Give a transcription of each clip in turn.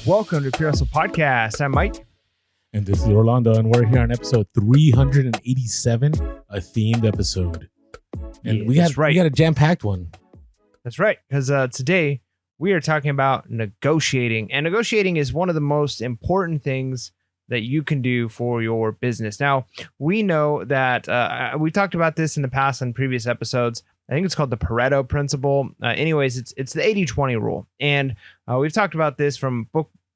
Welcome to Pure Hustle Podcast. I'm Mike. And this is Orlando, and we're here on episode 387, a themed episode. And we got a jam-packed one. That's right, because today we are talking about negotiating. And negotiating is one of the most important things that you can do for your business. Now, we know that we talked about this in the past on previous episodes. I think it's called the Pareto principle. Anyways, it's the 80-20 rule. And we've talked about this from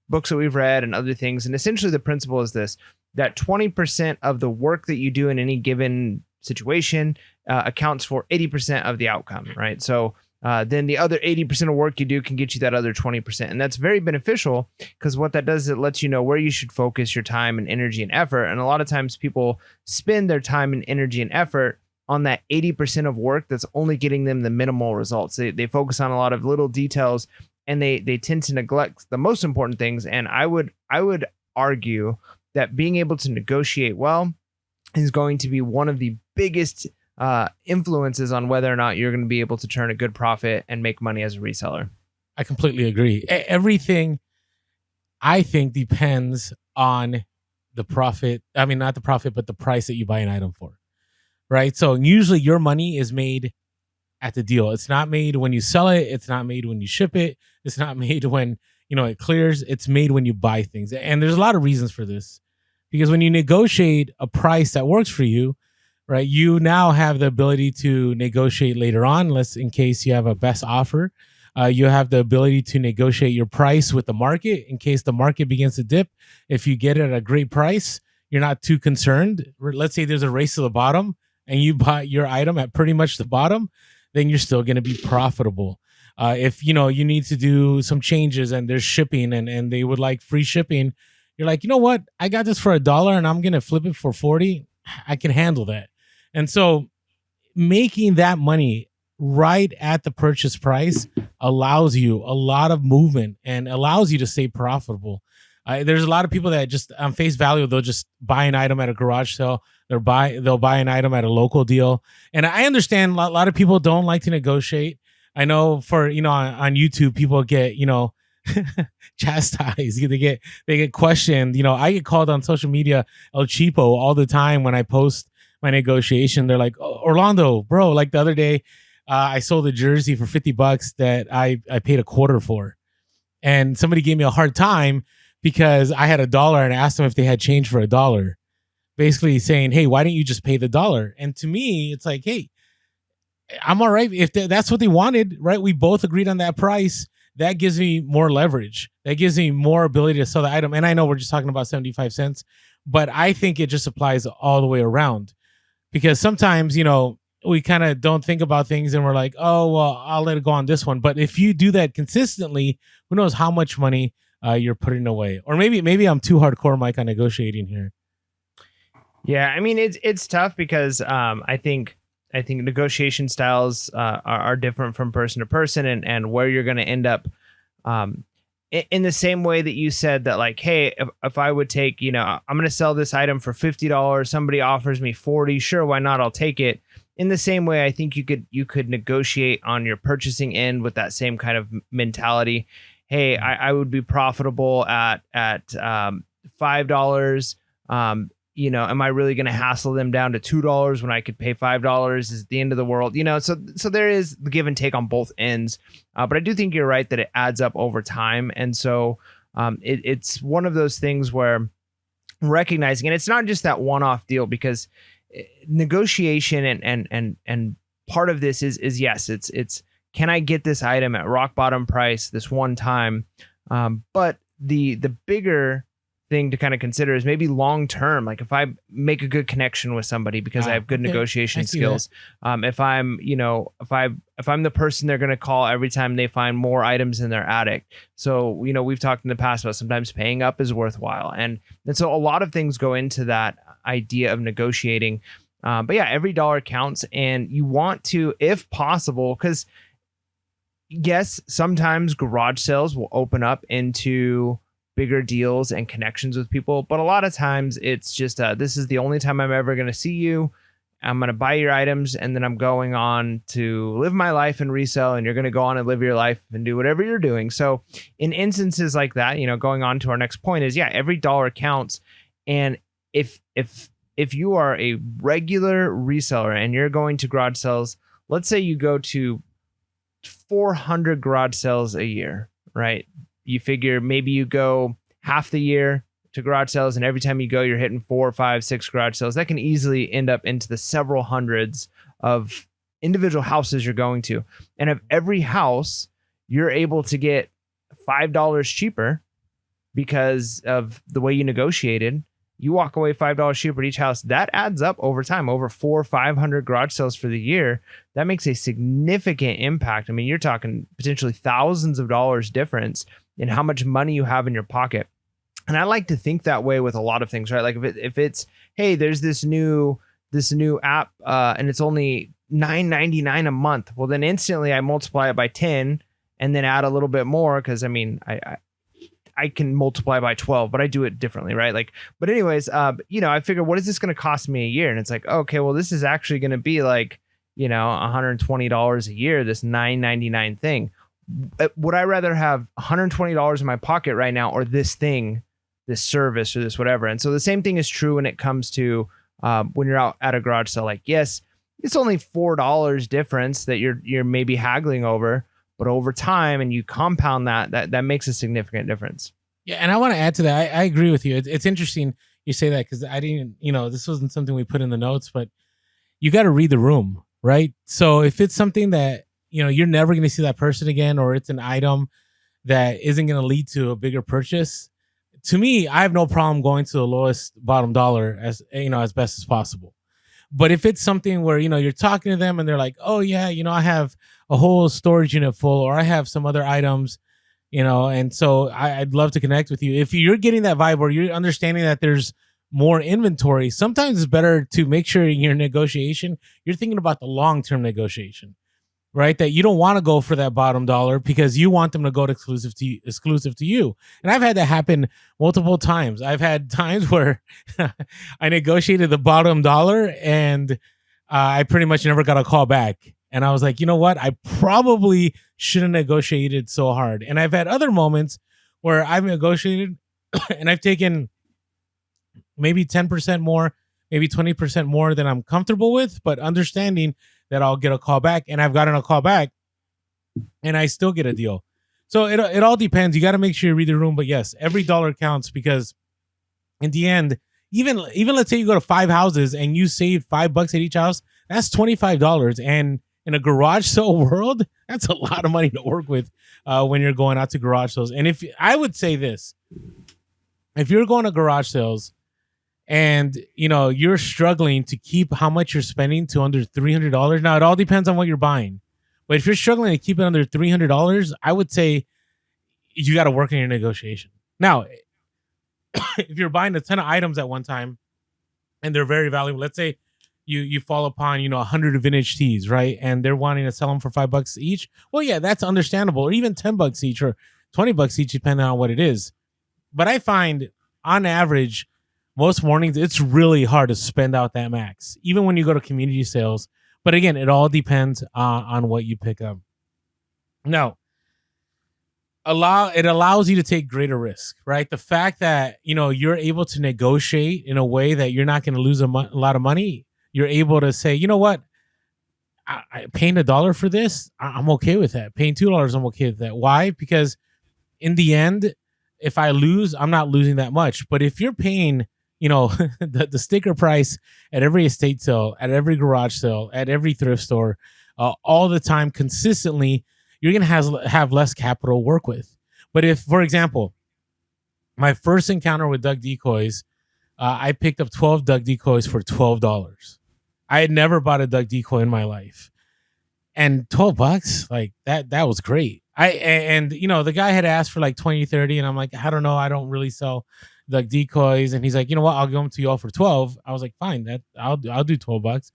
books that we've read and other things. And essentially the principle is this, that 20% of the work that you do in any given situation accounts for 80% of the outcome, right? So then the other 80% of work you do can get you that other 20%. And that's very beneficial because what that does is it lets you know where you should focus your time and energy and effort. And a lot of times people spend their time and energy and effort on that 80% of work that's only getting them the minimal results. They focus on a lot of little details and they tend to neglect the most important things. And I would argue that being able to negotiate well is going to be one of the biggest influences on whether or not you're going to be able to turn a good profit and make money as a reseller. I completely agree. Everything, I think, depends on the profit. I mean, not the profit, but the price that you buy an item for. Right. So usually your money is made at the deal. It's not made when you sell it. It's not made when you ship it. It's not made when, it clears. It's made when you buy things. And there's a lot of reasons for this, because when you negotiate a price that works for you, right, you now have the ability to negotiate later on, unless in case you have a best offer. You have the ability to negotiate your price with the market in case the market begins to dip. If you get it at a great price, you're not too concerned. Let's say there's a race to the bottom and you buy your item at pretty much the bottom, then you're still going to be profitable. If you need to do some changes and there's shipping and they would like free shipping, you're like, you know what? I got this for $1 and I'm going to flip it for 40. I can handle that. And so making that money right at the purchase price allows you a lot of movement and allows you to stay profitable. There's a lot of people that just on face value, they'll just buy an item at a garage sale. They'll buy an item at a local deal. And I understand a lot of people don't like to negotiate. I know for, on YouTube, people get, chastised. They get questioned. I get called on social media El Cheapo all the time when I post my negotiation. They're like, oh, Orlando, bro, like the other day, I sold a jersey for $50 that I paid $25 for. And somebody gave me a hard time because I had $1 and I asked them if they had change for $1. Basically saying, hey, why don't you just pay the $1? And to me, it's like, hey, I'm all right. If that's what they wanted, right? We both agreed on that price. That gives me more leverage. That gives me more ability to sell the item. And I know we're just talking about 75 cents, but I think it just applies all the way around. Because sometimes, we kind of don't think about things and we're like, oh, well, I'll let it go on this one. But if you do that consistently, who knows how much money you're putting away. Or maybe I'm too hardcore, Mike, on negotiating here. Yeah, I mean, it's tough because I think negotiation styles are different from person to person and where you're going to end up in the same way that you said that, like, hey, if I would take, I'm going to sell this item for $50, somebody offers me 40, sure, why not? I'll take it. In the same way, I think you could negotiate on your purchasing end with that same kind of mentality. Hey, I would be profitable at $5. Am I really going to hassle them down to $2 when I could pay $5? Is the end of the world? So there is the give and take on both ends. But I do think you're right that it adds up over time. And so it's one of those things where recognizing, and it's not just that one-off deal, because negotiation and part of this is yes, it's can I get this item at rock bottom price this one time? But the bigger thing to kind of consider is maybe long term. Like if I make a good connection with somebody because I have good negotiation skills. If I'm the person they're going to call every time they find more items in their attic. So we've talked in the past about sometimes paying up is worthwhile, and so a lot of things go into that idea of negotiating. But yeah, every dollar counts, and you want to, if possible, because yes, sometimes garage sales will open up into bigger deals and connections with people, but a lot of times it's just this is the only time I'm ever going to see you. I'm going to buy your items, and then I'm going on to live my life and resell, and you're going to go on and live your life and do whatever you're doing. So in instances like that, going on to our next point is, every dollar counts. And if you are a regular reseller and you're going to garage sales, let's say you go to 400 garage sales a year, right? You figure maybe you go half the year to garage sales, and every time you go, you're hitting 4, 5, 6 garage sales. That can easily end up into the several hundreds of individual houses you're going to. And if every house you're able to get $5 cheaper because of the way you negotiated, you walk away $5 cheaper at each house. That adds up over time, over 400 or 500 garage sales for the year. That makes a significant impact. I mean, you're talking potentially thousands of dollars difference in how much money you have in your pocket. And I like to think that way with a lot of things, right? Like if it's, hey, there's this new app and it's only $9.99 a month. Well, then instantly I multiply it by 10 and then add a little bit more, because I mean, I can multiply by 12, but I do it differently, right? Like, but anyways, I figure, what is this going to cost me a year? And it's like, okay, well, this is actually going to be like, $120 a year, this $9.99 thing. Would I rather have $120 in my pocket right now, or this thing, this service, or this whatever? And so the same thing is true when it comes to when you're out at a garage sale. Like, yes, it's only $4 difference that you're maybe haggling over, but over time, and you compound that makes a significant difference. Yeah, and I want to add to that. I agree with you. It's interesting you say that, because I didn't, this wasn't something we put in the notes, but you got to read the room, right? So if it's something that you're never going to see that person again, or it's an item that isn't going to lead to a bigger purchase, to me, I have no problem going to the lowest bottom dollar as best as possible. But if it's something where, you're talking to them and they're like, oh yeah, I have a whole storage unit full, or I have some other items, and so I'd love to connect with you. If you're getting that vibe, or you're understanding that there's more inventory, sometimes it's better to make sure in your negotiation, you're thinking about the long-term negotiation, right? That you don't want to go for that bottom dollar because you want them to go to exclusive to you. And I've had that happen multiple times. I've had times where I negotiated the bottom dollar and I pretty much never got a call back. And I was like, you know what? I probably shouldn't have negotiated so hard. And I've had other moments where I've negotiated and I've taken maybe 10% more, maybe 20% more than I'm comfortable with, but understanding that I'll get a call back, and I've gotten a call back and I still get a deal. So it all depends. You got to make sure you read the room. But yes, every dollar counts, because in the end, even let's say you go to 5 houses and you save $5 at each house, that's $25. And in a garage sale world, that's a lot of money to work with when you're going out to garage sales. And if I would say this, if you're going to garage sales and you're struggling to keep how much you're spending to under $300, now it all depends on what you're buying. But if you're struggling to keep it under $300, I would say you got to work on your negotiation. Now, if you're buying a ton of items at one time and they're very valuable, let's say you fall upon 100 vintage tees, right? And they're wanting to sell them for $5 each. Well, yeah, that's understandable, or even $10 each or $20 each, depending on what it is. But I find on average, most mornings, it's really hard to spend out that max, even when you go to community sales. But again, it all depends on what you pick up. Now, it allows you to take greater risk, right? The fact that, you're able to negotiate in a way that you're not going to lose a lot of money. You're able to say, you know what? I paying $1 for this, I'm okay with that. Paying $2, I'm okay with that. Why? Because in the end, if I lose, I'm not losing that much. But if you're paying, the sticker price at every estate sale, at every garage sale, at every thrift store, all the time, consistently, you're going to have less capital to work with. But if, for example, my first encounter with duck decoys, I picked up 12 duck decoys for $12. I had never bought a duck decoy in my life. And $12, like that was great. The guy had asked for like 20, 30, and I'm like, I don't know, I don't really sell duck decoys. And he's like, you know what, I'll give them to you all for 12. I was like, fine, I'll do $12.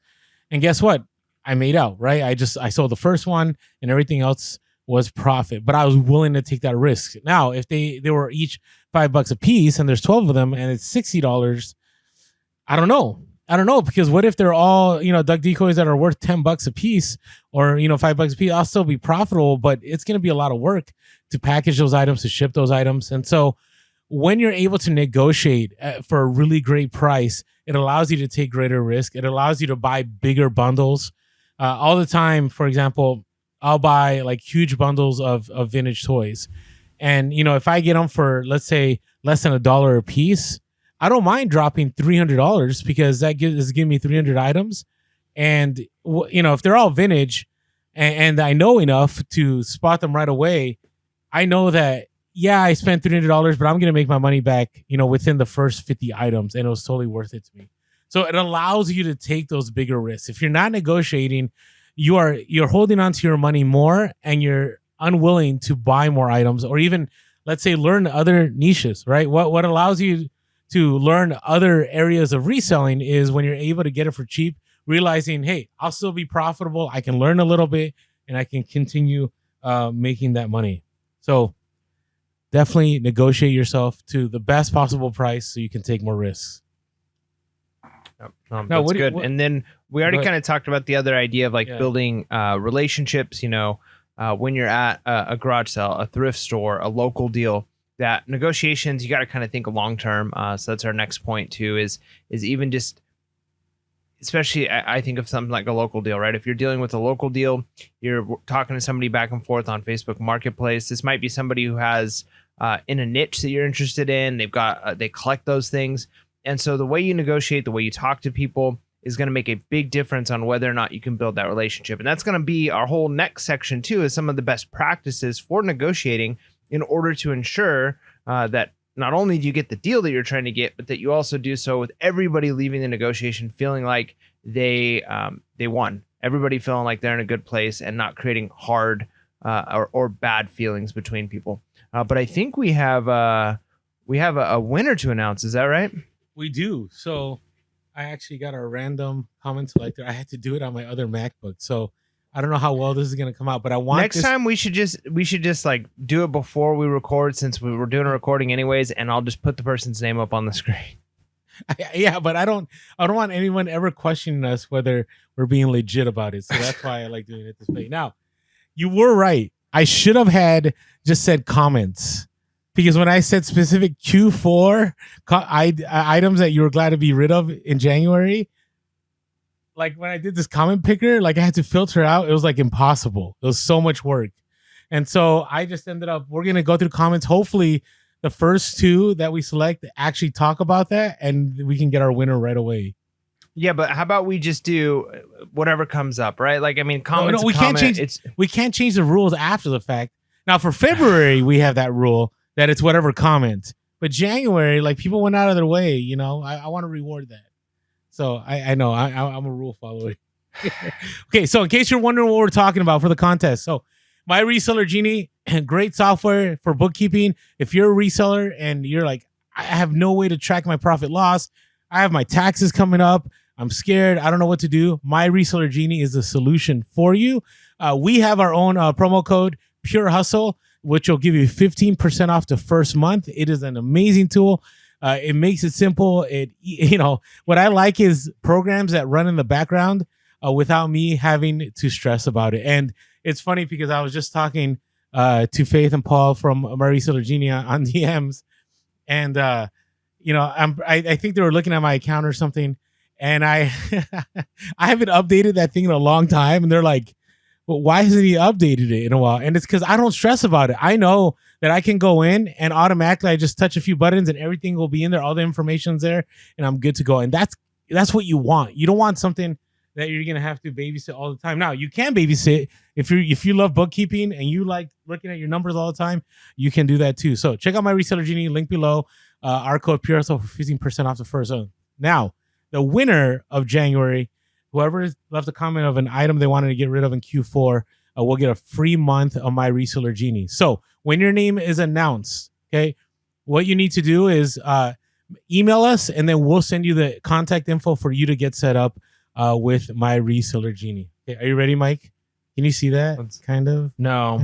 And guess what? I made out, right? I sold the first one and everything else was profit, but I was willing to take that risk. Now, if they were each $5 a piece and there's 12 of them and it's $60, I don't know. I don't know, because what if they're all, duck decoys that are worth $10 a piece, or, $5 a piece? I'll still be profitable, but it's going to be a lot of work to package those items, to ship those items. And so when you're able to negotiate for a really great price, it allows you to take greater risk. It allows you to buy bigger bundles. All the time, for example, I'll buy like huge bundles of vintage toys. And, if I get them for, let's say, less than $1 a piece, I don't mind dropping $300 because that is giving me 300 items. And, if they're all vintage and I know enough to spot them right away, I know that, yeah, I spent $300, but I'm going to make my money back, within the first 50 items. And it was totally worth it to me. So it allows you to take those bigger risks. If you're not negotiating, you're holding on to your money more, and you're unwilling to buy more items, or even, let's say, learn other niches, right? What allows you to learn other areas of reselling is when you're able to get it for cheap, realizing, hey, I'll still be profitable. I can learn a little bit and I can continue making that money. So definitely negotiate yourself to the best possible price so you can take more risks. That's good. And then we already kind of talked about the other idea of building relationships, when you're at a garage sale, a thrift store, a local deal. That negotiations, you got to kind of think long term. So that's our next point too. Is even just, especially I think of something like a local deal, right? If you're dealing with a local deal, you're talking to somebody back and forth on Facebook Marketplace. This might be somebody who has in a niche that you're interested in. They've got they collect those things, and so the way you negotiate, the way you talk to people, is going to make a big difference on whether or not you can build that relationship. And that's going to be our whole next section too. Is some of the best practices for negotiating, in order to ensure that not only do you get the deal that you're trying to get, but that you also do so with everybody leaving the negotiation feeling like they won. Everybody feeling like they're in a good place and not creating hard or bad feelings between people. But I think we have a winner to announce. Is that right? We do. So I actually got a random comment selector. I had to do it on my other MacBook. So I don't know how well this is going to come out, but I want next time we should just like do it before we record, since we were doing a recording anyways, and I'll just put the person's name up on the screen. Yeah, but I don't want anyone ever questioning us whether we're being legit about it. So that's why I like doing it this way. Now, you were right. I should have just said comments, because when I said specific Q4 items that you were glad to be rid of in January, like when I did this comment picker, like I had to filter out. It was like impossible. It was so much work. And so I just ended up, we're going to go through comments. Hopefully the first two that we select actually talk about that, and we can get our winner right away. Yeah, but how about we just do whatever comes up, right? Like, I mean, comments. No, we can't change the rules after the fact. Now for February, we have that rule that it's whatever comment. But January, like, people went out of their way, I want to reward that. So I know I'm a rule follower. Okay, so in case you're wondering what we're talking about for the contest, so My Reseller Genie, great software for bookkeeping. If you're a reseller and you're like, I have no way to track my profit loss, I have my taxes coming up, I'm scared, I don't know what to do, My Reseller Genie is the solution for you. We have our own promo code, Pure Hustle, which will give you 15% off the first month. It is an amazing tool. It makes it simple. What I like is programs that run in the background without me having to stress about it. And it's funny because I was just talking to Faith and Paul from My Reseller Genie on DMs, and I think they were looking at my account or something, and I I haven't updated that thing in a long time, and they're like, well, why hasn't he updated it in a while? And it's because I don't stress about it. I know that I can go in and automatically I just touch a few buttons and everything will be in there. All the information's there and I'm good to go. And that's what you want. You don't want something that you're going to have to babysit all the time. Now, you can babysit if you love bookkeeping and you like looking at your numbers all the time, you can do that too. So check out My Reseller Genie, link below, our code PureSoul for 15% off the first zone. Now, the winner of January, whoever left a comment of an item they wanted to get rid of in Q4, will get a free month of My Reseller Genie. So when your name is announced, okay, what you need to do is email us, and then we'll send you the contact info for you to get set up with My Reseller Genie. Okay, are you ready, Mike? Can you see that? Kind of. No.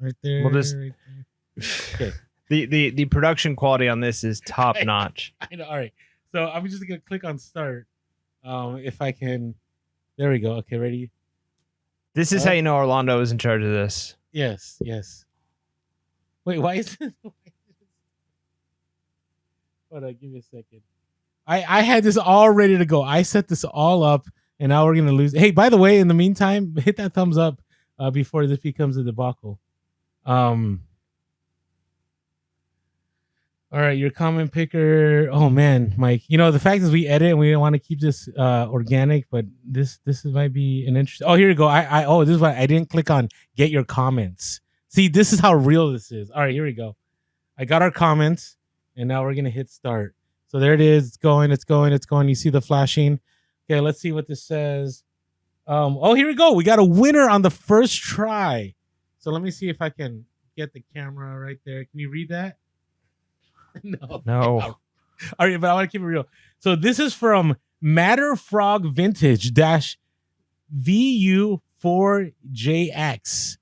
Right there. We'll just. Right there. Okay. The production quality on this is top notch. I know. All right. So I'm just gonna click on start. If I can, there we go. Okay, ready? This is how you know Orlando is in charge of this. Yes, yes. Wait, why is this? Hold on, give me a second. I had this all ready to go. I set this all up, and now we're gonna lose. Hey, by the way, in the meantime, hit that thumbs up before this becomes a debacle. All right, your comment picker. Oh man, Mike. You know the fact is we edit and we want to keep this organic, but this might be an interesting. Oh, here you go. This is why I didn't click on get your comments. See, this is how real this is. All right, here we go. I got our comments, and now we're gonna hit start. So there it is. It's going. It's going. It's going. You see the flashing. Okay, let's see what this says. Here we go. We got a winner on the first try. So let me see if I can get the camera right there. Can you read that? No. All right, but I want to keep it real. So this is from Matterfrog Vintage VU4JX.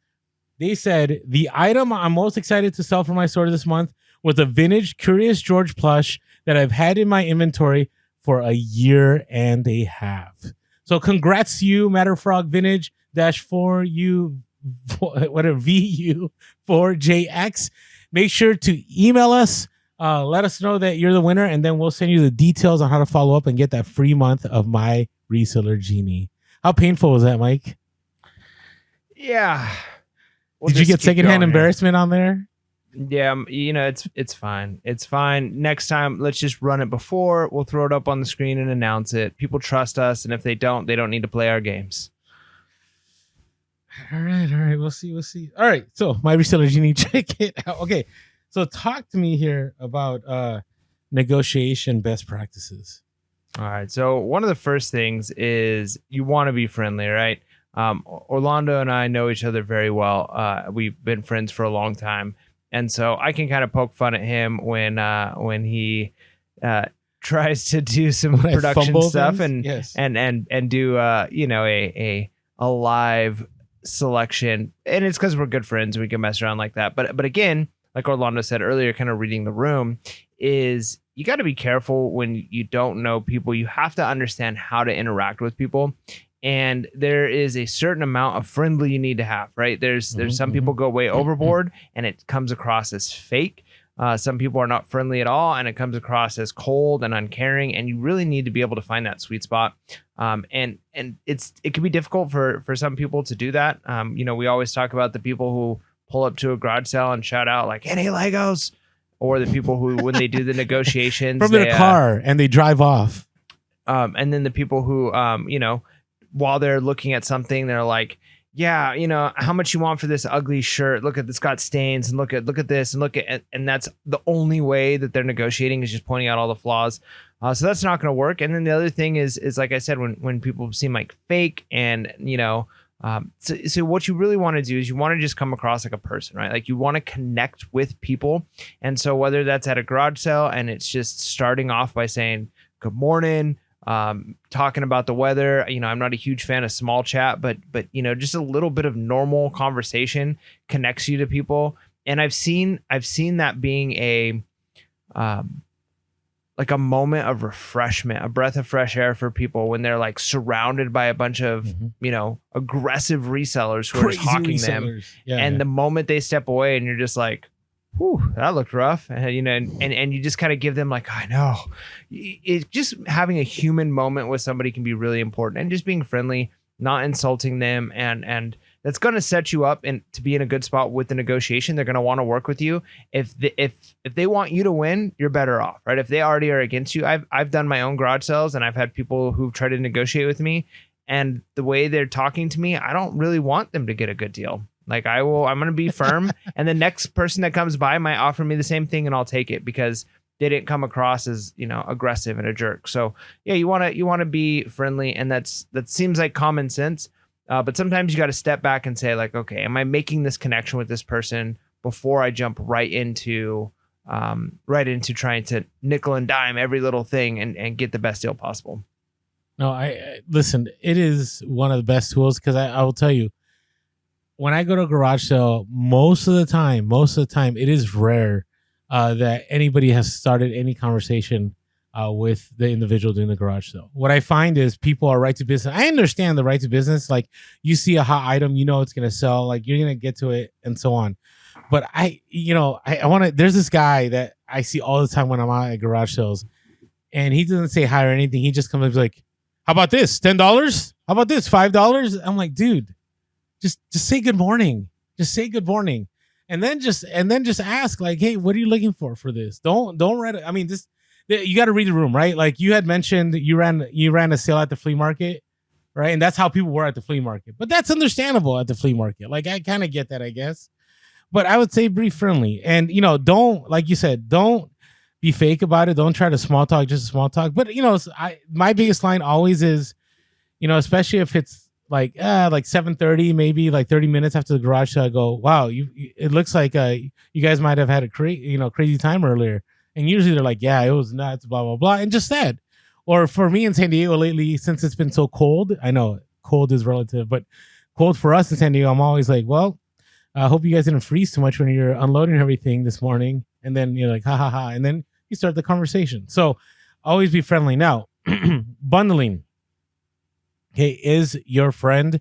They said the item I'm most excited to sell for my store this month was a vintage Curious George plush that I've had in my inventory for a year and a half. So congrats to you, Matterfrog Vintage -4U whatever VU4JX. Make sure to email us. Let us know that you're the winner, and then we'll send you the details on how to follow up and get that free month of My Reseller Genie. How painful was that, Mike? Yeah. Did you get secondhand embarrassment on there? Yeah, it's fine. It's fine. Next time, let's just run it before. We'll throw it up on the screen and announce it. People trust us, and if they don't need to play our games. All right. We'll see. All right, so My Reseller Genie, check it out. Okay. So talk to me here about negotiation best practices. All right. So one of the first things is you want to be friendly, right? Orlando and I know each other very well. We've been friends for a long time. And so I can kind of poke fun at him when he tries to do some production stuff and do a live selection. And it's because we're good friends. We can mess around like that. But again, like Orlando said earlier, kind of reading the room, is you got to be careful when you don't know people. You have to understand how to interact with people. And there is a certain amount of friendly you need to have, right? There's some people go way overboard and it comes across as fake. Some people are not friendly at all and it comes across as cold and uncaring. And you really need to be able to find that sweet spot. And it can be difficult for some people to do that. We always talk about the people who pull up to a garage sale and shout out like, "Any Legos?" Or the people who, when they do the negotiations from their car and they drive off. And then the people who, while they're looking at something, they're like, "Yeah, how much you want for this ugly shirt? Look at this, got stains, and look at this, and look at," and that's the only way that they're negotiating is just pointing out all the flaws. So that's not going to work. And then the other thing is like I said, when people seem like fake and so what you really want to do is you want to just come across like a person, right? Like you want to connect with people. And so whether that's at a garage sale and it's just starting off by saying good morning, talking about the weather. I'm not a huge fan of small chat, but just a little bit of normal conversation connects you to people. And I've seen that being a like a moment of refreshment, a breath of fresh air for people when they're like surrounded by a bunch of, aggressive resellers who are hawking them. And the moment they step away and you're just like, whew, that looked rough. And you just kind of give them like, I know. It's just having a human moment with somebody can be really important, and just being friendly, not insulting them. And that's going to set you up and to be in a good spot with the negotiation. They're going to want to work with you. If they want you to win, you're better off, right? If they already are against you, I've done my own garage sales and I've had people who've tried to negotiate with me, and the way they're talking to me, I don't really want them to get a good deal. Like I'm going to be firm, and the next person that comes by might offer me the same thing and I'll take it because they didn't come across as, aggressive and a jerk. So yeah, you want to be friendly, and that seems like common sense. But sometimes you got to step back and say like, okay, am I making this connection with this person before I jump right into trying to nickel and dime every little thing and get the best deal possible. No, I listen, it is one of the best tools because I will tell you, when I go to a garage sale, most of the time, it is rare that anybody has started any conversation with the individual doing the garage sale. What I find is people are right to business. I understand the right to business. Like you see a hot item, you know it's going to sell, like you're going to get to it and so on. But I want to, there's this guy that I see all the time when I'm out at garage sales, and he doesn't say hi or anything. He just comes up like, how about this? $10? How about this? $5? I'm like, dude, just say good morning. Just say good morning. And then just ask like, hey, what are you looking for this? Don't read it. I mean, you got to read the room, right? Like you had mentioned you ran a sale at the flea market, right? And that's how people were at the flea market. But that's understandable at the flea market. Like I kind of get that, I guess. But I would say be friendly. And don't, like you said, don't be fake about it. Don't try to small talk, just small talk. But my biggest line always is, especially if it's like 7:30, maybe like 30 minutes after the garage sale, I go, wow, it looks like you guys might have had a crazy time earlier. And usually they're like, yeah, it was nuts, blah blah blah, and just that. Or for me in San Diego lately, since it's been so cold, I know cold is relative, but cold for us in San Diego, I'm always like, well, I hope you guys didn't freeze too much when you're unloading everything this morning. And then you're like, ha ha ha, and then you start the conversation. So always be friendly. Now, bundling. Okay, is your friend.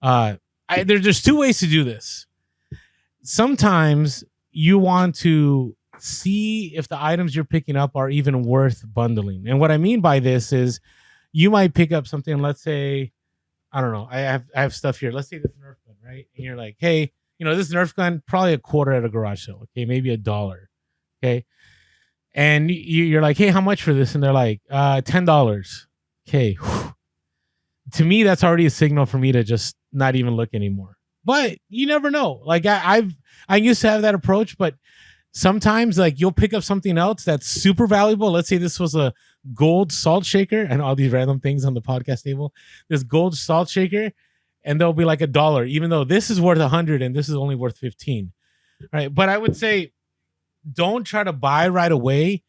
There's two ways to do this. Sometimes you want to see if the items you're picking up are even worth bundling. And what I mean by this is you might pick up something, let's say, I don't know, I have stuff here. Let's say this Nerf gun, right? And you're like, hey, this Nerf gun, probably a quarter at a garage sale. Okay, maybe $1. Okay. And you're like, hey, how much for this? And they're like, $10. Okay. Whew. To me, that's already a signal for me to just not even look anymore. But you never know. Like I used to have that approach, but sometimes like you'll pick up something else that's super valuable. Let's say this was a gold salt shaker and all these random things on the podcast table. This gold salt shaker, and they'll be like $1, even though this is worth 100 and this is only worth 15. Right. But I would say don't try to buy right away.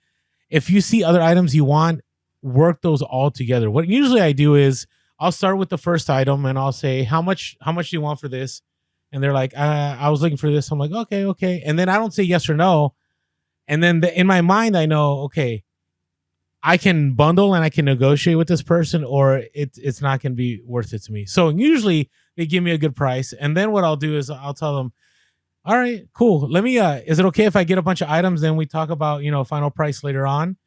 If you see other items you want, work those all together. What usually I do is I'll start with the first item and I'll say, how much do you want for this? And they're like, I was looking for this. I'm like, okay. And then I don't say yes or no. And then in my mind, I know, okay, I can bundle and I can negotiate with this person, or it's not going to be worth it to me. So usually they give me a good price. And then what I'll do is I'll tell them, all right, cool. Let me, is it okay if I get a bunch of items? Then we talk about, final price later on.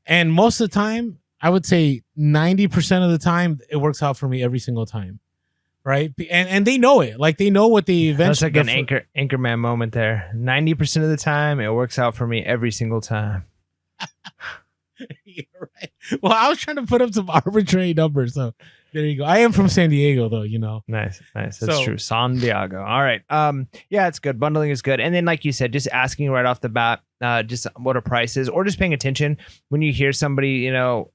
And most of the time, I would say 90% of the time, it works out for me every single time. Right. And they know it. Like they know what they eventually. That's like an Anchorman moment there. 90% of the time, it works out for me every single time. You're right. Well, I was trying to put up some arbitrary numbers. So there you go. I am from San Diego, though, Nice. That's true. San Diego. All right. Yeah, it's good. Bundling is good. And then, like you said, just asking right off the bat, just what a price is, or just paying attention when you hear somebody,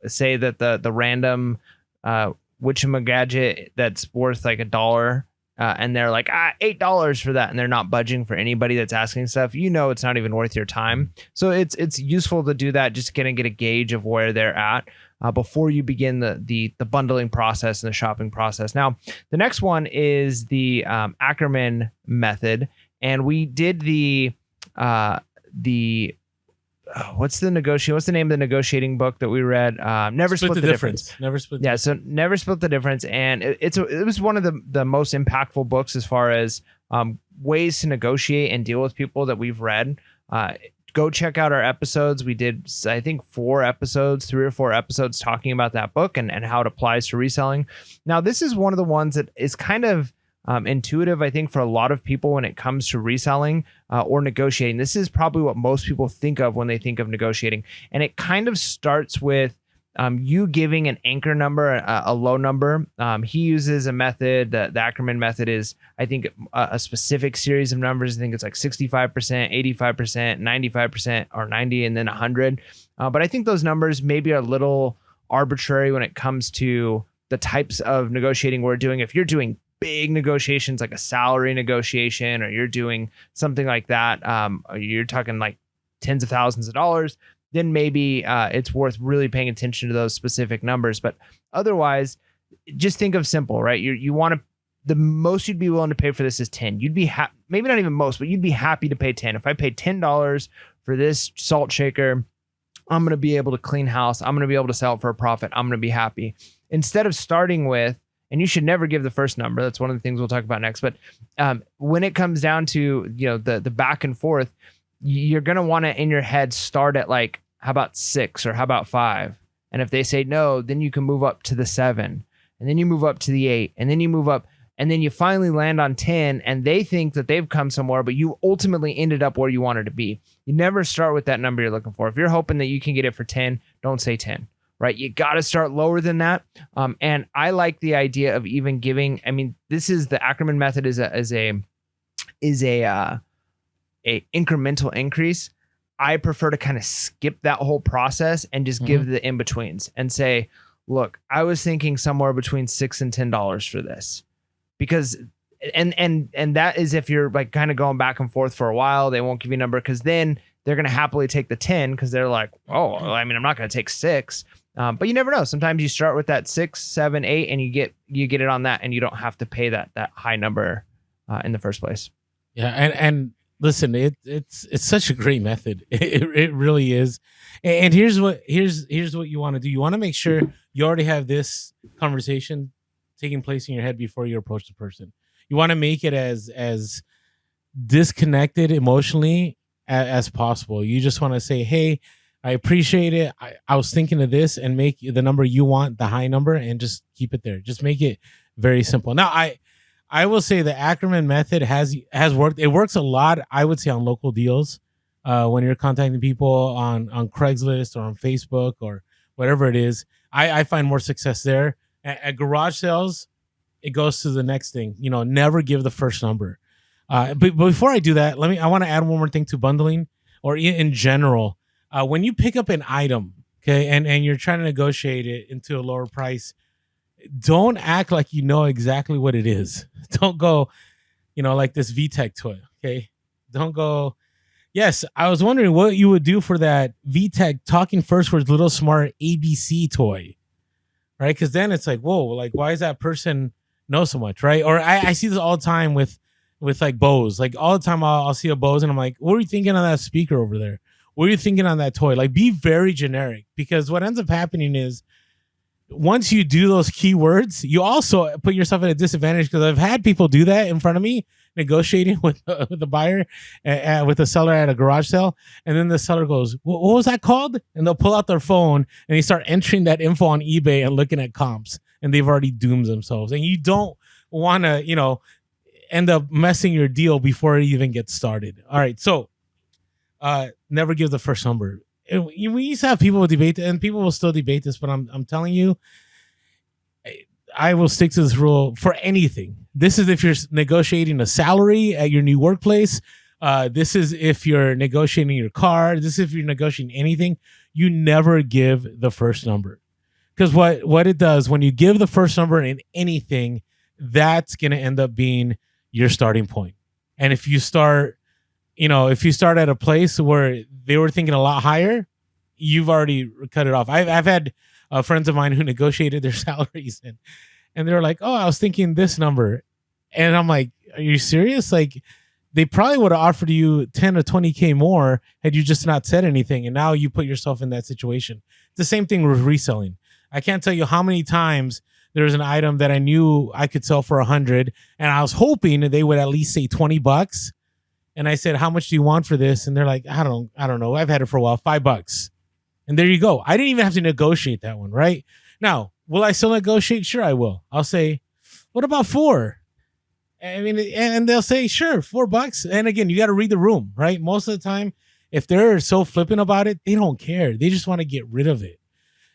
say that the random whatchamagadget that's worth like $1, and they're like, $8 for that, and they're not budging for anybody that's asking stuff. It's not even worth your time. So it's useful to do that, just to get a gauge of where they're at before you begin the bundling process and the shopping process. Now, the next one is the Ackerman Method, and we did the what's the name of the negotiating book that we read? Never Split the Difference. Never Split. Yeah, so Never Split the Difference, and it was one of the most impactful books as far as ways to negotiate and deal with people that we've read. Go check out our episodes. We did, I think, 3 or 4 episodes talking about that book and how it applies to reselling. Now, this is one of the ones that is kind of intuitive, I think, for a lot of people when it comes to reselling or negotiating. This is probably what most people think of when they think of negotiating. And it kind of starts with you giving an anchor number, a low number. He uses a method. The Ackerman Method is, I think, a specific series of numbers. I think it's like 65%, 85%, 95%, or 90, and then 100. But I think those numbers maybe are a little arbitrary when it comes to the types of negotiating we're doing. If you're doing big negotiations like a salary negotiation, or you're doing something like that, you're talking like tens of thousands of dollars, then maybe it's worth really paying attention to those specific numbers. But otherwise, just think of simple, right? You want to, the most you'd be willing to pay for this is 10. You'd be maybe not even most, but you'd be happy to pay 10. If I paid $10 for this salt shaker, I'm going to be able to clean house. I'm going to be able to sell it for a profit. I'm going to be happy. Instead of starting with, and you should never give the first number. That's one of the things we'll talk about next. But when it comes down to, the back and forth, you're going to want to in your head start at like, how about 6 or how about 5? And if they say no, then you can move up to the 7, and then you move up to the 8, and then you move up, and then you finally land on 10, and they think that they've come somewhere, but you ultimately ended up where you wanted to be. You never start with that number you're looking for. If you're hoping that you can get it for 10, don't say 10, right? You got to start lower than that. And I like the idea of even giving, this is the Ackerman method is a incremental increase. I prefer to kind of skip that whole process and just give the in-betweens and say, look, I was thinking somewhere between $6 and $10 for this. Because and that is if you're like kind of going back and forth for a while, they won't give you a number, because then they're going to happily take the 10 because they're like, oh, I'm not going to take 6. But you never know. Sometimes you start with that 6, 7, 8, and you get it on that, and you don't have to pay that high number in the first place. Yeah, and listen, it's such a great method. It really is. And here's what you want to do. You want to make sure you already have this conversation taking place in your head before you approach the person. You want to make it as disconnected emotionally as possible. You just want to say, hey, I appreciate it. I was thinking of this, and make the number you want the high number, and just keep it there. Just make it very simple. Now, I will say the Ackerman method has worked. It works a lot, I would say, on local deals. When you're contacting people on Craigslist or on Facebook or whatever it is, I find more success there. At garage sales, it goes to the next thing. Never give the first number. But before I do that, I want to add one more thing to bundling, or in general. When you pick up an item, okay, and you're trying to negotiate it into a lower price, don't act like you know exactly what it is. Don't go, like this VTech toy, okay? Don't go, yes, I was wondering what you would do for that VTech Talking First Words Little Smart ABC toy, right? Because then it's like, whoa, like, why does that person know so much, right? Or I see this all the time with like Bose. Like, all the time I'll see a Bose, and I'm like, what are you thinking on that speaker over there? What are you thinking on that toy? Like, be very generic, because what ends up happening is, once you do those keywords, you also put yourself at a disadvantage, because I've had people do that in front of me, negotiating with the buyer, with the seller at a garage sale. And then the seller goes, what was that called? And they'll pull out their phone and they start entering that info on eBay and looking at comps, and they've already doomed themselves. And you don't want to, end up messing your deal before it even gets started. All right. So never give the first number. We used to have people debate, and people will still debate this, but I'm telling you, I will stick to this rule for anything. This is if you're negotiating a salary at your new workplace. This is if you're negotiating your car. This is if you're negotiating anything. You never give the first number, because what it does when you give the first number in anything, that's going to end up being your starting point. And if you start at a place where they were thinking a lot higher, you've already cut it off. I've had friends of mine who negotiated their salaries, and they were like, oh, I was thinking this number. And I'm like, are you serious? Like, they probably would have offered you 10 or 20K more had you just not said anything. And now you put yourself in that situation. It's the same thing with reselling. I can't tell you how many times there was an item that I knew I could sell for 100, and I was hoping that they would at least say $20. And I said, how much do you want for this? And they're like, I don't know. I've had it for a while, $5. And there you go. I didn't even have to negotiate that one, right? Now, will I still negotiate? Sure, I will. I'll say, what about 4? And they'll say, sure, $4. And again, you got to read the room, right? Most of the time, if they're so flippant about it, they don't care. They just want to get rid of it.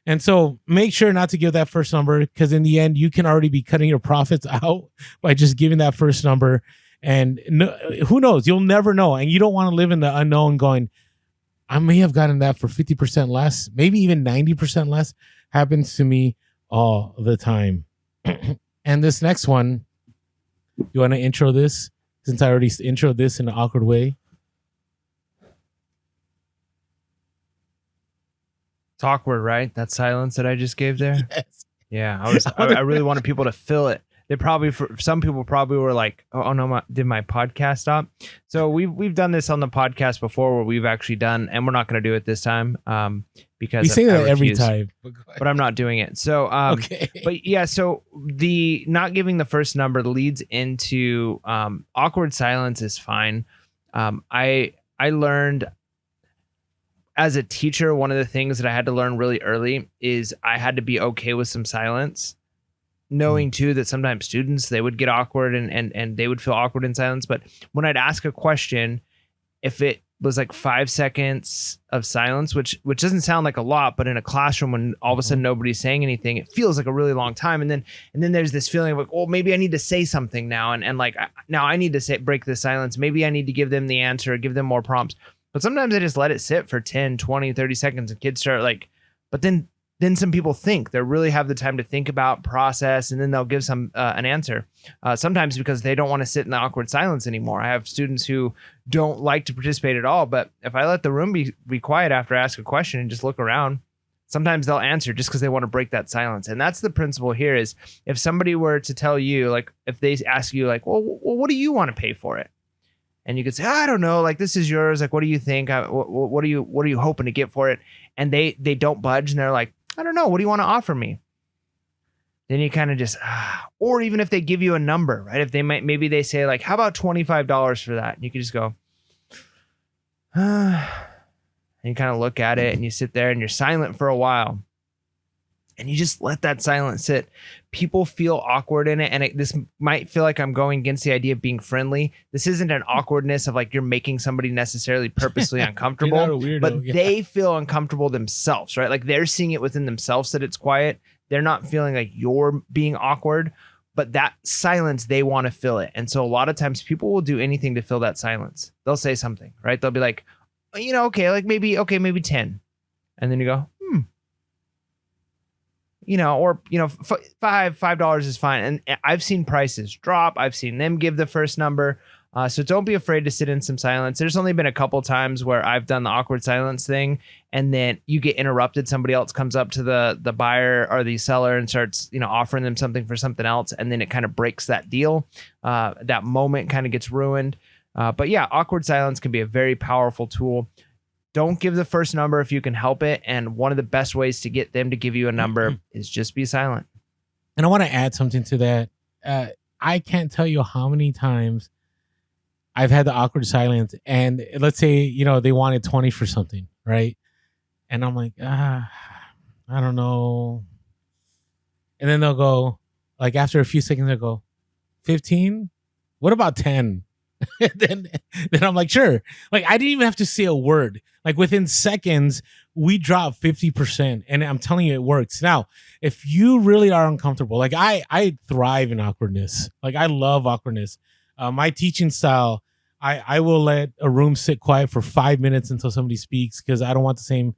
And so make sure not to give that first number, because in the end, you can already be cutting your profits out by just giving that first number. And who knows? You'll never know. And you don't want to live in the unknown going, I may have gotten that for 50% less, maybe even 90% less. Happens to me all the time. And this next one, you want to intro this, since I already introed this in an awkward way? It's awkward, right? That silence that I just gave there. Yes. Yeah, I really wanted people to feel it. they probably, for some people probably were like, oh no, did my podcast stop? So we've done this on the podcast before where we've actually done, and we're not going to do it this time because We say I that every refuse, time. but I'm not doing it. So Okay. but yeah, so the not giving the first number leads into awkward silence is fine. I learned as a teacher, one of the things that I had to learn really early is I had to be okay with some silence, knowing too that sometimes students, they would get awkward and they would feel awkward in silence. But when I'd ask a question, if it was like 5 seconds of silence, which doesn't sound like a lot, but in a classroom when all of a sudden nobody's saying anything, it feels like a really long time. And then there's this feeling of like, oh, maybe I need to say something now. And like, now I need to break the silence. Maybe I need to give them the answer, or give them more prompts. But sometimes I just let it sit for 10, 20, 30 seconds and kids start like, but then some people think they really have the time to think about, process, and then they'll give some an answer. Sometimes because they don't want to sit in the awkward silence anymore. I have students who don't like to participate at all, but if I let the room be quiet after I ask a question and just look around, sometimes they'll answer just because they want to break that silence. And that's the principle here is if somebody were to tell you, like if they ask you like, well, what do you want to pay for it? And you could say, I don't know, like this is yours. Like, what do you think? What are you hoping to get for it? And they don't budge and they're like, I don't know. What do you want to offer me? Then you kind of just, or even if they give you a number, right? If maybe they say like, how about $25 for that? And you can just go, and you kind of look at it and you sit there and you're silent for a while. And you just let that silence sit. People feel awkward in it. And this might feel like I'm going against the idea of being friendly. This isn't an awkwardness of like you're making somebody necessarily purposely uncomfortable, weirdo, but they feel uncomfortable themselves, right? Like they're seeing it within themselves that it's quiet. They're not feeling like you're being awkward, but that silence, they want to fill it. And so a lot of times people will do anything to fill that silence. They'll say something, right? They'll be like, okay, like maybe 10. And then you go, or $5 is fine. And I've seen prices drop. I've seen them give the first number. So don't be afraid to sit in some silence. There's only been a couple times where I've done the awkward silence thing, and then you get interrupted. Somebody else comes up to the buyer or the seller and starts, offering them something for something else, and then it kind of breaks that deal. That moment kind of gets ruined. But yeah, awkward silence can be a very powerful tool. Don't give the first number if you can help it. And one of the best ways to get them to give you a number is just be silent. And I want to add something to that. I can't tell you how many times I've had the awkward silence. And let's say, they wanted 20 for something, right? And I'm like, I don't know. And then they'll go, like after a few seconds, they'll go, 15? What about 10? then I'm like, sure. Like I didn't even have to say a word. Like within seconds, we dropped 50%. And I'm telling you, it works. Now, if you really are uncomfortable, like I thrive in awkwardness. Like I love awkwardness. My teaching style, I will let a room sit quiet for 5 minutes until somebody speaks because I don't want the same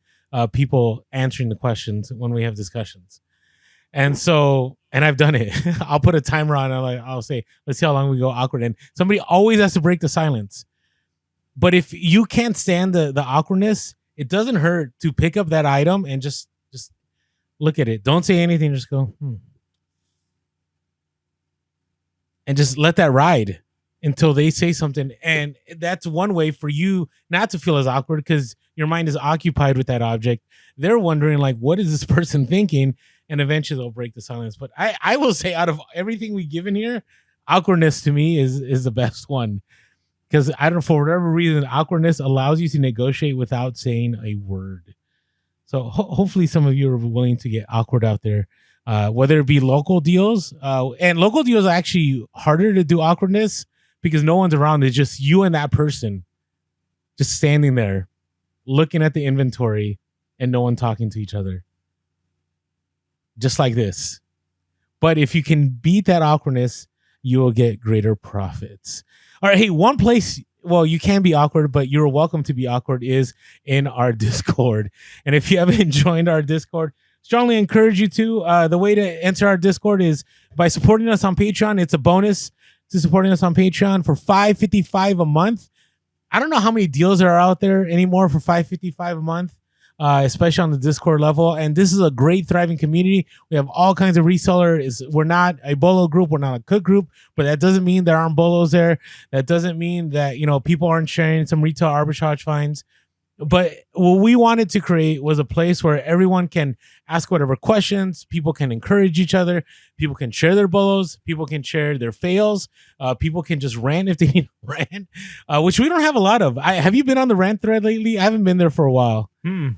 people answering the questions when we have discussions. And so, and I've done it. I'll put a timer on. I'll say, let's see how long we go awkward. And somebody always has to break the silence. But if you can't stand the awkwardness, it doesn't hurt to pick up that item and just look at it. Don't say anything. Just go, and just let that ride until they say something. And that's one way for you not to feel as awkward because your mind is occupied with that object. They're wondering like, what is this person thinking? And eventually they'll break the silence. But I will say out of everything we give in here, awkwardness to me is the best one. Because I don't know, for whatever reason, awkwardness allows you to negotiate without saying a word. So hopefully some of you are willing to get awkward out there, whether it be local deals. And local deals are actually harder to do awkwardness because no one's around. It's just you and that person just standing there looking at the inventory and no one talking to each other. Just like this. But if you can beat that awkwardness, you will get greater profits. All right. Hey, one place, well, you can be awkward, but you're welcome to be awkward is in our Discord. And if you haven't joined our Discord, strongly encourage you to. The way to enter our Discord is by supporting us on Patreon. It's a bonus to supporting us on Patreon for $5.55 a month. I don't know how many deals are out there anymore for $5.55 a month. especially on the Discord level. And this is a great thriving community. We have all kinds of resellers. We're not a bolo group. We're not a cook group, but that doesn't mean there aren't bolos there. That doesn't mean that, people aren't sharing some retail arbitrage finds. But what we wanted to create was a place where everyone can ask whatever questions. People can encourage each other. People can share their bolos. People can share their fails. People can just rant if they need to rant, which we don't have a lot of. Have you been on the rant thread lately? I haven't been there for a while. I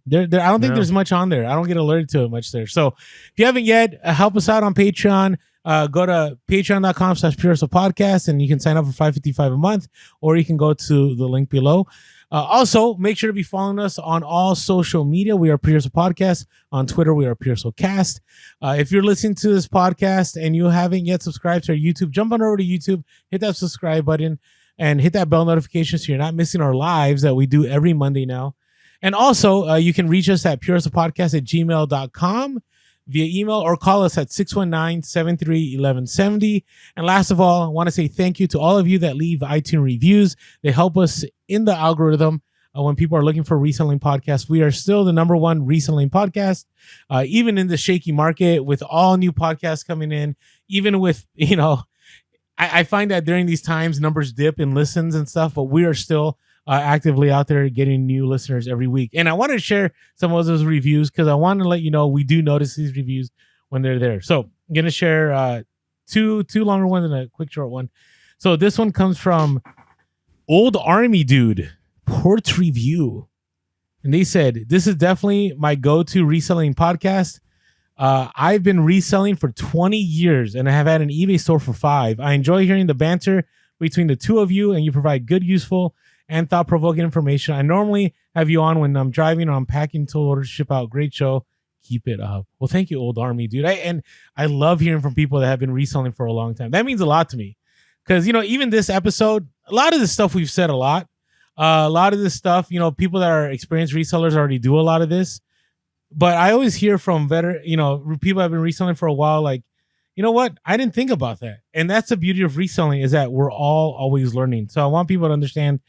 don't think there's much on there. I don't get alerted to it much there. So if you haven't yet, help us out on Patreon. Go to patreon.com/PureHustle and you can sign up for $5.55 a month, or you can go to the link below. Also, make sure to be following us on all social media. We are Pure Hustle Podcast. On Twitter, we are Pure Hustle Cast. If you're listening to this podcast and you haven't yet subscribed to our YouTube, jump on over to YouTube, hit that subscribe button, and hit that bell notification so you're not missing our lives that we do every Monday now. And also, you can reach us at purehustlepodcast@gmail.com via email, or call us at 619-73-1170. And last of all, I want to say thank you to all of you that leave iTunes reviews. They help us in the algorithm when people are looking for reselling podcasts. We are still the #1 reselling podcast, even in the shaky market with all new podcasts coming in, even with, I find that during these times, numbers dip in listens and stuff, but we are still actively out there getting new listeners every week. And I want to share some of those reviews because I want to let you know we do notice these reviews when they're there. So I'm going to share two longer ones and a quick short one. So this one comes from Old Army Dude, Port Review. And they said, this is definitely my go-to reselling podcast. I've been reselling for 20 years and I have had an eBay store for 5. I enjoy hearing the banter between the two of you, and you provide good, useful, and thought-provoking information. I normally have you on when I'm driving or I'm packing tool orders to ship out. Great show. Keep it up. Well, thank you, Old Army, dude. I love hearing from people that have been reselling for a long time. That means a lot to me because, even this episode, a lot of the stuff we've said a lot. A lot of this stuff, people that are experienced resellers already do a lot of this. But I always hear from people that have been reselling for a while, like, you know what? I didn't think about that. And that's the beauty of reselling, is that we're all always learning. So I want people to understand,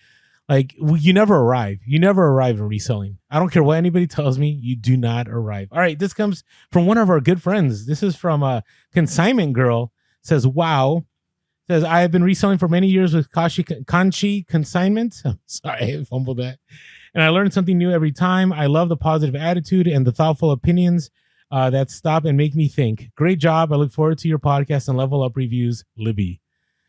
like, you never arrive. You never arrive in reselling. I don't care what anybody tells me. You do not arrive. All right. This comes from one of our good friends. This is from Consignment Girl. Says, wow. Says, I have been reselling for many years with Kanchi Consignment. I'm sorry, I fumbled that. And I learned something new every time. I love the positive attitude and the thoughtful opinions that stop and make me think. Great job. I look forward to your podcast and Level Up reviews, Libby.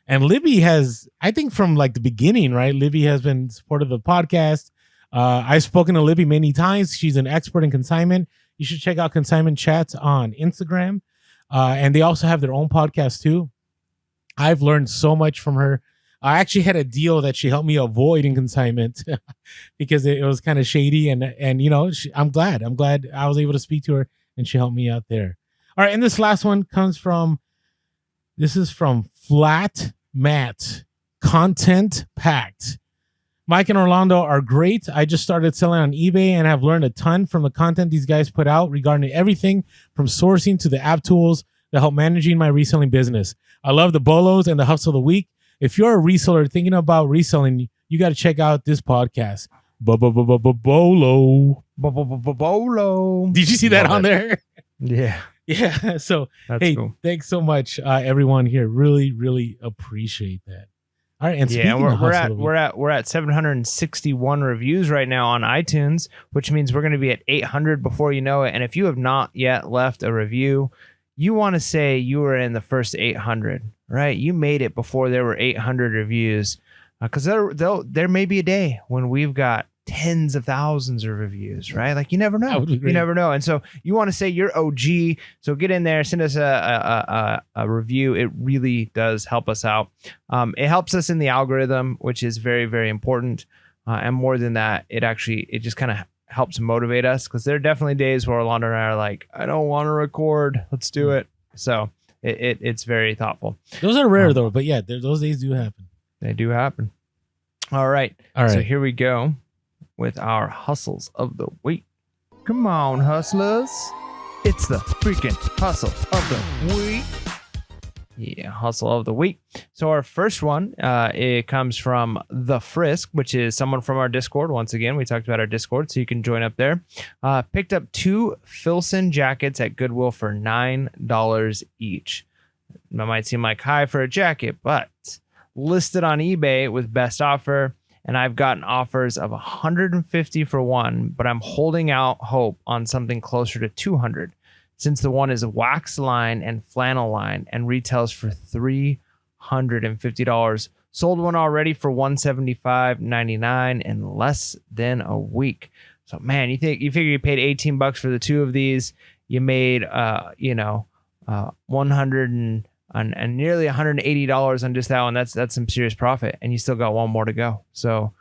And Libby has, I think from like the beginning, right? Libby has been supportive of the podcast. I've spoken to Libby many times. She's an expert in consignment. You should check out Consignment Chats on Instagram. And they also have their own podcast too. I've learned so much from her. I actually had a deal that she helped me avoid in consignment because it was kind of shady. And I'm glad I was able to speak to her and she helped me out there. All right. And this last one comes from Flat Matt, Content Packed. Mike and Orlando are great. I just started selling on eBay and have learned a ton from the content these guys put out regarding everything from sourcing to the app tools that help managing my reselling business. I love the bolos and the hustle of the week. If you're a reseller thinking about reselling, you got to check out this podcast. Bolo. Did you see that on there? Yeah. Yeah. So, That's cool. Thanks so much, everyone here. Really, really appreciate that. All right. And we're at 761 reviews right now on iTunes, which means we're going to be at 800 before you know it. And if you have not yet left a review, you want to say you were in the first 800, right? You made it before there were 800 reviews, because there may be a day when we've got tens of thousands of reviews, right? Like, you never know. You never know. And so you want to say you're OG. So get in there, send us a review. It really does help us out. It helps us in the algorithm, which is very, very important. And more than that, it just kind of helps motivate us, because there are definitely days where Orlando and I are like, I don't want to record. Let's do it. So it's very thoughtful. Those are rare though, but yeah, those days do happen. They do happen. All right. So here we go with our hustles of the week. Come on, hustlers. It's the freaking hustle of the week. Yeah, hustle of the week. So our first one, it comes from The Frisk, which is someone from our Discord. Once again, we talked about our Discord, so you can join up there. Picked up 2 Filson jackets at Goodwill for $9 each. That might seem like high for a jacket, but listed on eBay with best offer, and I've gotten offers of $150 for one, but I'm holding out hope on something closer to $200. Since the one is wax line and flannel line and retails for $350. Sold one already for $175.99 in less than a week. So man, you figure you paid $18 for the 2 of these. You made 100 and nearly $180 on just that one. That's some serious profit, and you still got one more to go. So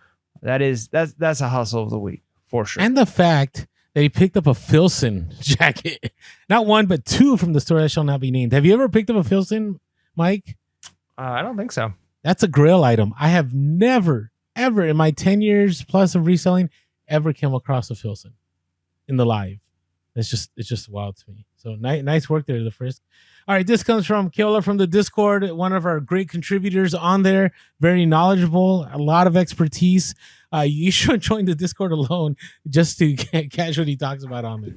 that's a hustle of the week for sure. And the fact that he picked up a Filson jacket, not one but 2 from the store that shall not be named. Have you ever picked up a Filson, Mike? I don't think so. That's a grill item. I have never, ever in my 10 years plus of reselling ever came across a Filson in the live. It's just wild to me. So nice work there, The Frisk. All right, this comes from Killer from the Discord, one of our great contributors on there. Very knowledgeable, a lot of expertise. You should join the Discord alone just to catch what he talks about on there.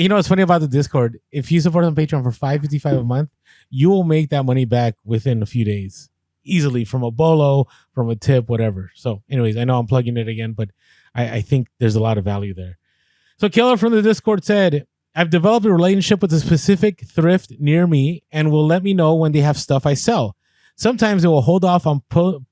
What's funny about the Discord? If you support on Patreon for $5.55 a month, you will make that money back within a few days, easily, from a bolo, from a tip, whatever. So, anyways, I know I'm plugging it again, but I think there's a lot of value there. So, Killer from the Discord said, I've developed a relationship with a specific thrift near me and will let me know when they have stuff I sell. Sometimes they will hold off on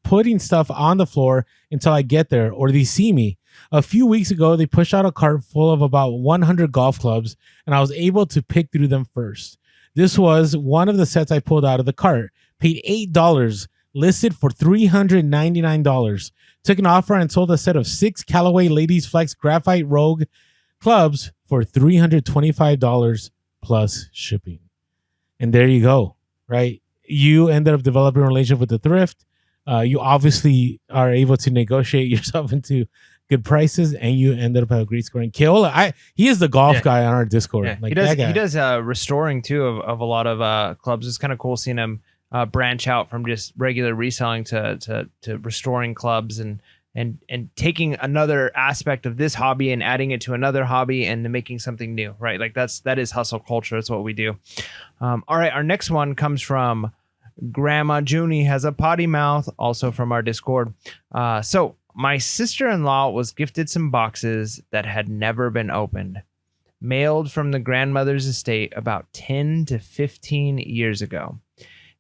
putting stuff on the floor until I get there or they see me. A few weeks ago, they pushed out a cart full of about 100 golf clubs, and I was able to pick through them first. This was one of the sets I pulled out of the cart. Paid $8, listed for $399. Took an offer and sold a set of 6 Callaway Ladies Flex Graphite Rogue clubs for $325 plus shipping. And there you go, right? You ended up developing a relationship with the thrift. You obviously are able to negotiate yourself into good prices, and you ended up having a great score. And Keola, he is the golf guy on our Discord. Yeah. Like he does restoring too of a lot of clubs. It's kind of cool seeing him branch out from just regular reselling to restoring clubs and taking another aspect of this hobby and adding it to another hobby and making something new, right? Like that is hustle culture. That's what we do. All right, our next one comes from Grandma Junie has a potty mouth, also from our Discord. So my sister-in-law was gifted some boxes that had never been opened, mailed from the grandmother's estate about 10 to 15 years ago.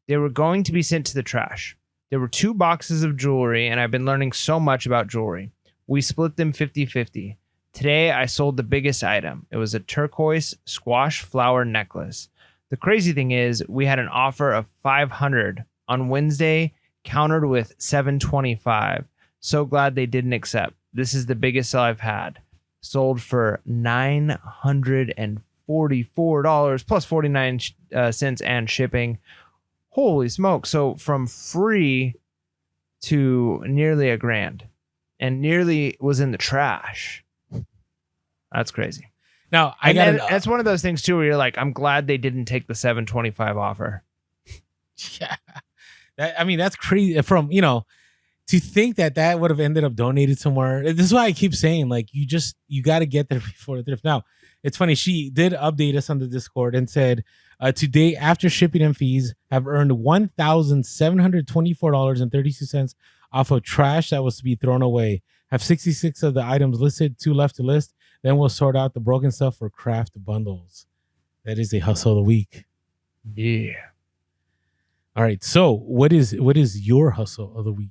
They were going to be sent to the trash. There were 2 boxes of jewelry, and I've been learning so much about jewelry. We split them 50-50. Today, I sold the biggest item. It was a turquoise squash flower necklace. The crazy thing is, we had an offer of $500 on Wednesday, countered with $725. So glad they didn't accept. This is the biggest sale I've had. Sold for $944 plus 49 cents and shipping. Holy smoke. So from free to nearly $1,000 and nearly was in the trash. That's crazy. Now, that's one of those things too, where you're like, I'm glad they didn't take the $725 offer. Yeah. That's crazy to think that would have ended up donated somewhere. This is why I keep saying, like, you got to get there before the thrift. Now, it's funny. She did update us on the Discord and said, today, after shipping and fees, have earned $1,724.32 off of trash that was to be thrown away. Have 66 of the items listed, 2 left to list. Then we'll sort out the broken stuff for craft bundles. That is a hustle of the week. Yeah. All right. So what is your hustle of the week?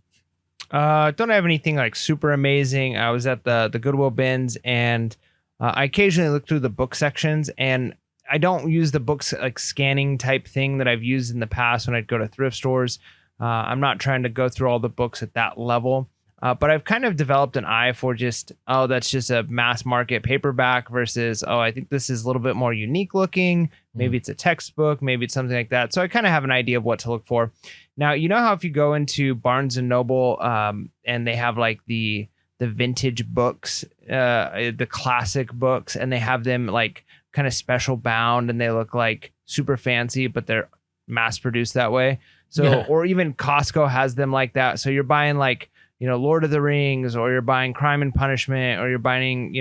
Don't have anything like super amazing. I was at the Goodwill bins, and I occasionally look through the book sections, and I don't use the books like scanning type thing that I've used in the past when I'd go to thrift stores. I'm not trying to go through all the books at that level. But I've kind of developed an eye for that's just a mass market paperback versus, I think this is a little bit more unique looking. Maybe it's a textbook. Maybe it's something like that. So I kind of have an idea of what to look for. Now, you know how if you go into Barnes and Noble and they have like the vintage books, the classic books, and they have them like kind of special bound and they look like super fancy, but they're mass produced that way. So, or even Costco has them like that. So you're buying like, Lord of the Rings, or you're buying Crime and Punishment, or you're buying,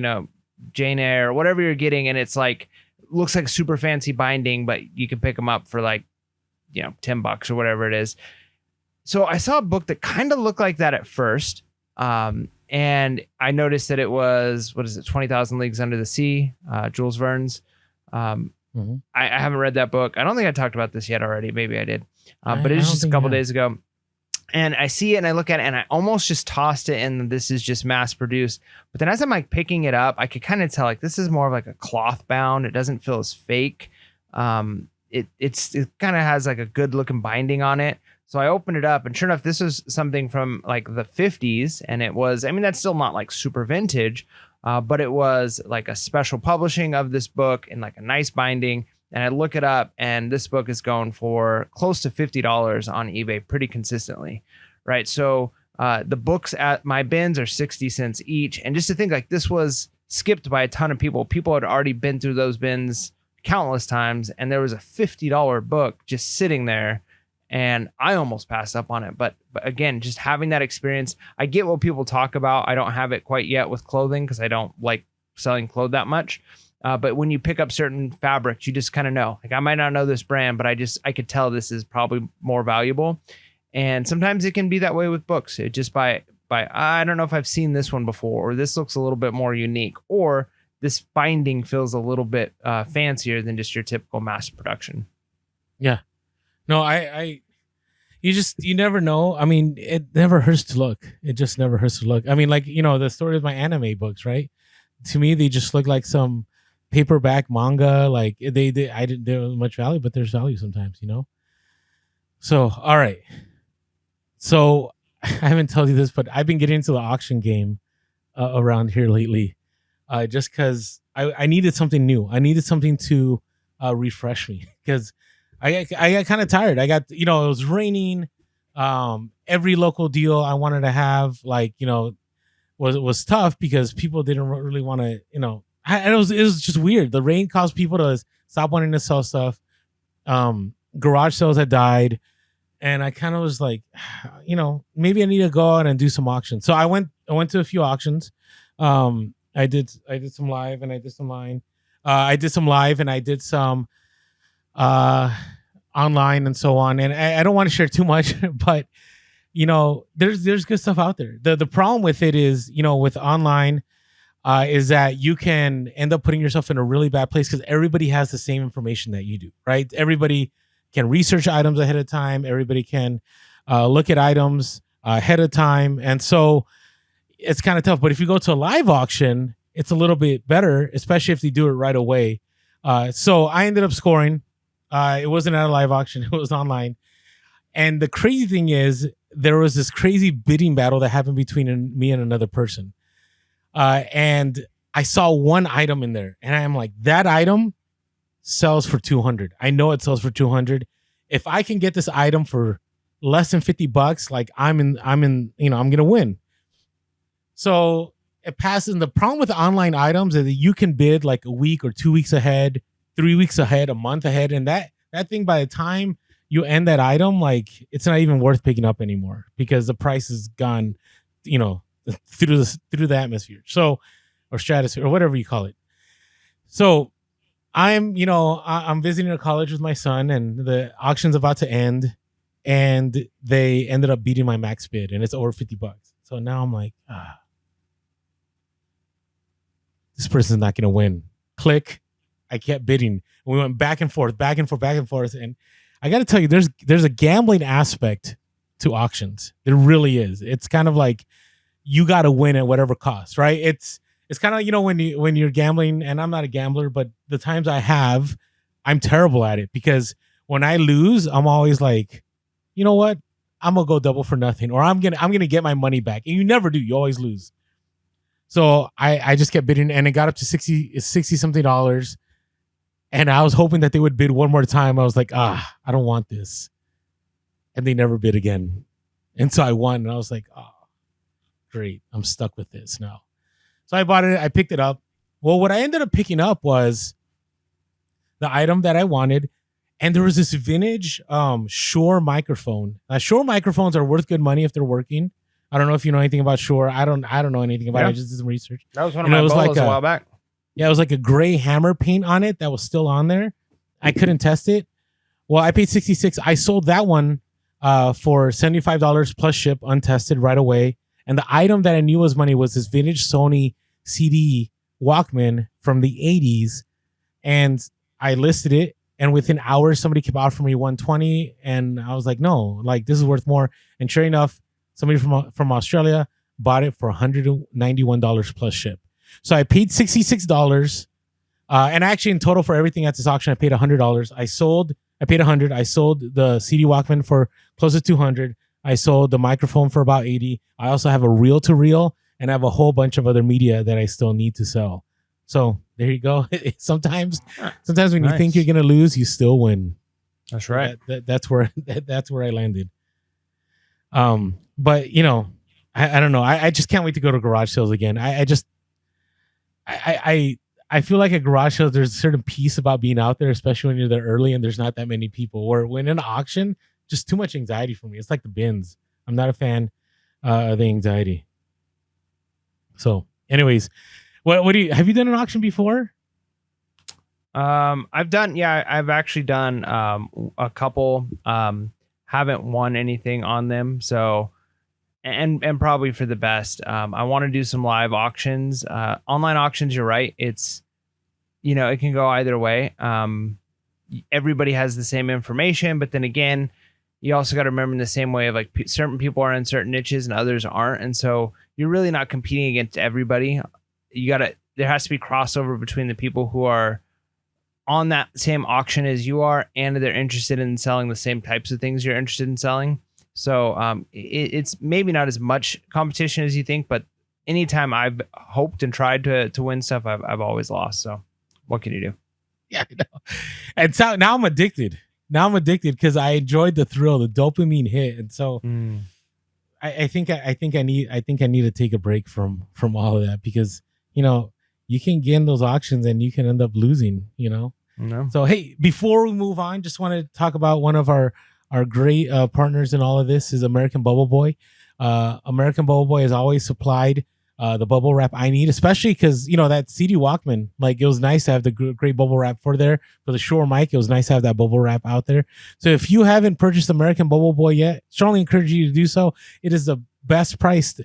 Jane Eyre, or whatever you're getting. And it's like, looks like super fancy binding, but you can pick them up for like, $10 or whatever it is. So I saw a book that kind of looked like that at first. And I noticed that it was, 20,000 Leagues Under the Sea, Jules Verne's. I haven't read that book. I don't think I talked about this yet already. Maybe I did. But it was just a couple days ago. And I see it and I look at it and I almost just tossed it in. This is just mass produced. But then as I'm like picking it up, I could kind of tell like this is more of like a cloth bound. It doesn't feel as fake. It kind of has like a good looking binding on it. So I opened it up and sure enough, this was something from like the 50s. And it was, that's still not like super vintage, but it was like a special publishing of this book in like a nice binding. And I look it up and this book is going for close to $50 on eBay pretty consistently, right? So the books at my bins are 60 cents each. And just to think like this was skipped by a ton of people. People had already been through those bins countless times. And there was a $50 book just sitting there. And I almost passed up on it. But again, just having that experience, I get what people talk about. I don't have it quite yet with clothing because I don't like selling clothes that much. But when you pick up certain fabrics, you just kind of know. Like I might not know this brand, but I could tell this is probably more valuable. And sometimes it can be that way with books. It just by I don't know if I've seen this one before, or this looks a little bit more unique, or this binding feels a little bit fancier than just your typical mass production. Yeah. No, you never know. It never hurts to look. It just never hurts to look. Like, the story of my anime books, right? To me, they just look like some paperback manga. Like I didn't there was much value, but there's value sometimes, So, all right. So I haven't told you this, but I've been getting into the auction game around here lately, just because I needed something new. I needed something to refresh me because I got kind of tired. I got, it was raining. Every local deal I wanted to have, like, was tough because people didn't really want to, it was just weird. The rain caused people to stop wanting to sell stuff. Garage sales had died. And I kind of was like, maybe I need to go out and do some auctions. So I went to a few auctions. I did some live and I did some line. I did some live and I did some online and so on. And I don't want to share too much, but there's good stuff out there. The problem with it is, with online, is that you can end up putting yourself in a really bad place because everybody has the same information that you do, right? Everybody can research items ahead of time. Everybody can look at items ahead of time. And so it's kind of tough. But if you go to a live auction, it's a little bit better, especially if they do it right away. So I ended up scoring. It wasn't at a live auction. It was online. And the crazy thing is there was this crazy bidding battle that happened between me and another person. And I saw one item in there and I'm like, that item sells for 200. I know it sells for 200. If I can get this item for less than $50, like I'm in, I'm going to win. So it passes. And the problem with online items is that you can bid like a week or 2 weeks ahead, 3 weeks ahead, a month ahead. And that thing, by the time you end that item, like it's not even worth picking up anymore because the price is gone, through the atmosphere. So, or stratosphere or whatever you call it. So I'm visiting a college with my son and the auction's about to end and they ended up beating my max bid and it's over $50. So now I'm like, this person's not going to win. Click. I kept bidding. We went back and forth. And I got to tell you, there's a gambling aspect to auctions. There really is. It's kind of like you got to win at whatever cost, right? It's kind of, when you're gambling, and I'm not a gambler, but the times I have, I'm terrible at it because when I lose, I'm always like, you know what? I'm going to go double for nothing, or I'm going to get my money back. And you never do. You always lose. So I just kept bidding and it got up to 60 something dollars. And I was hoping that they would bid one more time. I was like, I don't want this. And they never bid again. And so I won. And I was like, great. I'm stuck with this now. So I bought it. I picked it up. Well, what I ended up picking up was the item that I wanted. And there was this vintage Shure microphone. Shure microphones are worth good money if they're working. I don't know if you know anything about Shure. I don't know anything about it. I just did some research. That was one of my bolos a while back. Yeah, it was like a gray hammer paint on it that was still on there. I couldn't test it. Well, I paid $66. I sold that one for $75 plus ship, untested right away. And the item that I knew was money was this vintage Sony CD Walkman from the 80s. And I listed it. And within hours, somebody kept offering me $120. And I was like, no, like this is worth more. And sure enough, somebody from Australia bought it for $191 plus ship. So I paid $66. And actually in total for everything at this auction, I paid $100. I paid $100. I sold the CD Walkman for close to $200. I sold the microphone for about $80. I also have a reel-to-reel, and I have a whole bunch of other media that I still need to sell. So there you go. Sometimes when you think you're gonna lose, you still win. That's right. That's where I landed. But you know, I don't know. I just can't wait to go to garage sales again. I feel like at garage sales, there's a certain piece about being out there, especially when you're there early and there's not that many people. Or when in an auction, just too much anxiety for me. It's like the bins. I'm not a fan of the anxiety. So, anyways, what do you have you done an auction before? I've actually done a couple. Haven't won anything on them, so and probably for the best. I want to do some live auctions. Online auctions, you're right. It's, you know, it can go either way. Everybody has the same information, but then again, you also got to remember in the same way of like certain people are in certain niches and others aren't. And so you're really not competing against everybody. There has to be crossover between the people who are on that same auction as you are, and they're interested in selling the same types of things you're interested in selling. So it's maybe not as much competition as you think, but anytime I've hoped and tried to win stuff, I've always lost. So what can you do? Yeah, I know. And so now I'm addicted. Because I enjoyed the thrill, the dopamine hit, and so I think I need to take a break from all of that, because you know you can get in those auctions and you can end up losing. You know. No. So hey, before we move on, just want to talk about one of our great partners in all of this is American Bubble Boy. American Bubble Boy has always supplied the bubble wrap I need, especially because, you know, that CD Walkman, like it was nice to have the great bubble wrap for the Shure mic. It was nice to have that bubble wrap out there. So if you haven't purchased American Bubble Boy yet, strongly encourage you to do so. It is the best priced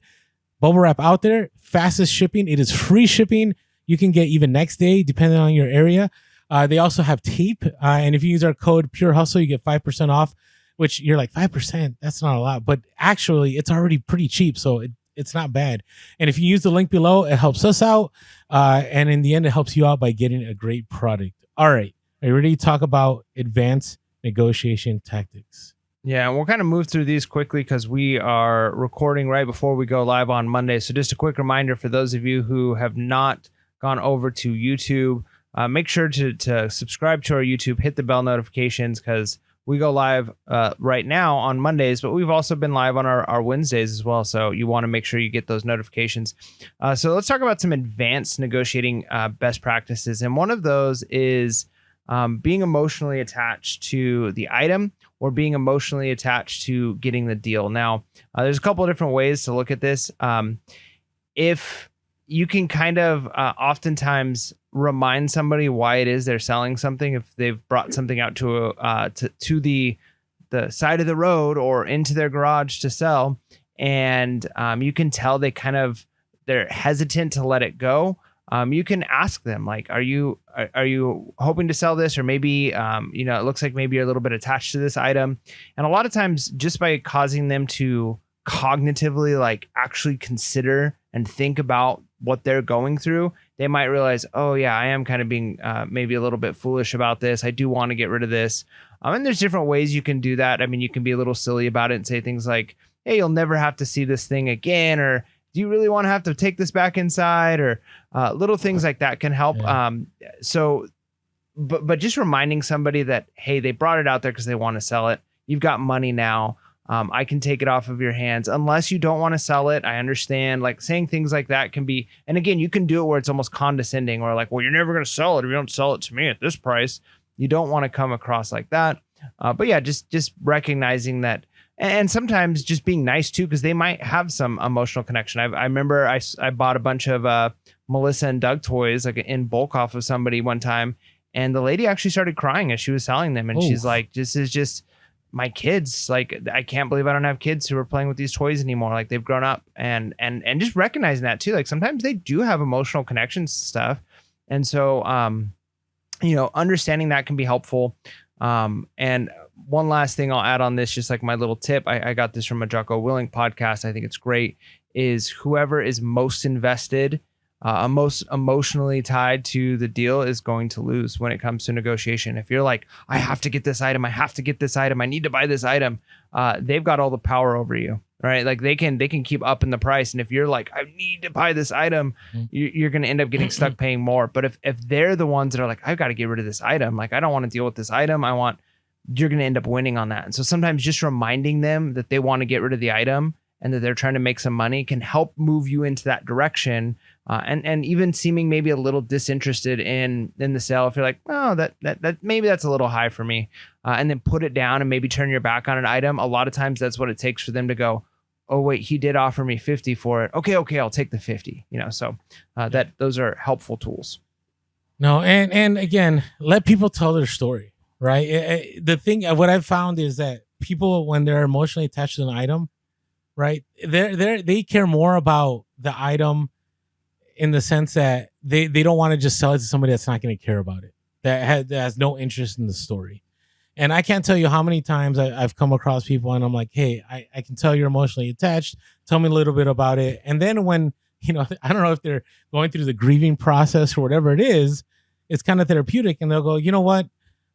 bubble wrap out there, fastest shipping. It is free shipping. You can get even next day, depending on your area. They also have tape. And if you use our code Pure Hustle, you get 5% off, which you're like 5%. That's not a lot, but actually it's already pretty cheap. So it's not bad. And if you use the link below, it helps us out. And in the end, it helps you out by getting a great product. All right. Are you ready to talk about advanced negotiation tactics? Yeah, and we'll kind of move through these quickly because we are recording right before we go live on Monday. So just a quick reminder for those of you who have not gone over to YouTube, make sure to subscribe to our YouTube, hit the bell notifications, because we go live right now on Mondays, but we've also been live on our Wednesdays as well. So you want to make sure you get those notifications. So let's talk about some advanced negotiating best practices. And one of those is being emotionally attached to the item or being emotionally attached to getting the deal. Now, there's a couple of different ways to look at this. If you can kind of oftentimes remind somebody why it is they're selling something, if they've brought something out to the side of the road or into their garage to sell, and you can tell they're hesitant to let it go. You can ask them, like, are you hoping to sell this? Or maybe, it looks like maybe you're a little bit attached to this item. And a lot of times just by causing them to cognitively, like, actually consider and think about what they're going through, they might realize, oh yeah, I am kind of being maybe a little bit foolish about this. I do want to get rid of this. And there's different ways you can do that. I mean, you can be a little silly about it and say things like, hey, you'll never have to see this thing again, or do you really want to have to take this back inside? Or little things like that can help. Yeah. But just reminding somebody that, hey, they brought it out there because they want to sell it. You've got money now. I can take it off of your hands unless you don't want to sell it. I understand, like, saying things like that can be, and again, you can do it where it's almost condescending or like, well, you're never going to sell it if you don't sell it to me at this price. You don't want to come across like that. But yeah, just recognizing that, and sometimes just being nice too, because they might have some emotional connection. I remember I bought a bunch of Melissa and Doug toys like in bulk off of somebody one time, and the lady actually started crying as she was selling them, and she's like, "This is just my kids. Like, I can't believe I don't have kids who are playing with these toys anymore. Like, they've grown up." And just recognizing that too. Like, sometimes they do have emotional connections to stuff, and so understanding that can be helpful. And one last thing I'll add on this, just like my little tip, I got this from a Jocko Willink podcast. I think it's great, is whoever is most invested, most emotionally tied to the deal is going to lose when it comes to negotiation. If you're like, I have to get this item, I have to get this item, I need to buy this item, they've got all the power over you, right? Like they can keep upping the price. And if you're like, I need to buy this item, you're going to end up getting stuck paying more. But if they're the ones that are like, I've got to get rid of this item, like I don't want to deal with this item, you're going to end up winning on that. And so sometimes just reminding them that they want to get rid of the item and that they're trying to make some money can help move you into that direction. And even seeming maybe a little disinterested in the sale. If you're like, oh, that maybe that's a little high for me, and then put it down and maybe turn your back on an item. A lot of times that's what it takes for them to go, oh wait, he did offer me 50 for it. Okay, I'll take the 50. So those are helpful tools. No, and again, let people tell their story, right? The thing, what I've found is that people, when they're emotionally attached to an item, right, they care more about the item in the sense that they don't want to just sell it to somebody that's not going to care about it, that has no interest in the story. And I can't tell you how many times I've come across people and I'm like, hey, I can tell you're emotionally attached. Tell me a little bit about it. And then when, I don't know if they're going through the grieving process or whatever it is, it's kind of therapeutic. And they'll go, you know what?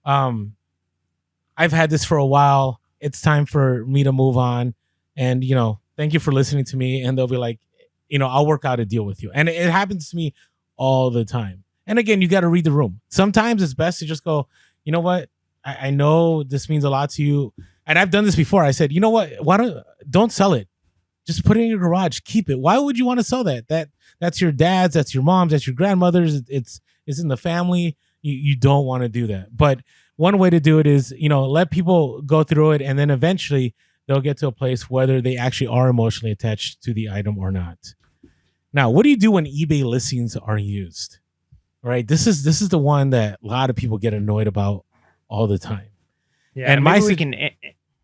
I've had this for a while. It's time for me to move on. And, thank you for listening to me. And they'll be like, I'll work out a deal with you. And it happens to me all the time. And again, you got to read the room. Sometimes it's best to just go, you know what? I know this means a lot to you. And I've done this before. I said, you know what? Don't sell it. Just put it in your garage. Keep it. Why would you want to sell that? That's your dad's, that's your mom's, that's your grandmother's. It's in the family. You don't want to do that. But one way to do it is, let people go through it. And then eventually they'll get to a place whether they actually are emotionally attached to the item or not. Now, what do you do when eBay listings are used? Right? This is the one that a lot of people get annoyed about all the time. Yeah, and maybe we can.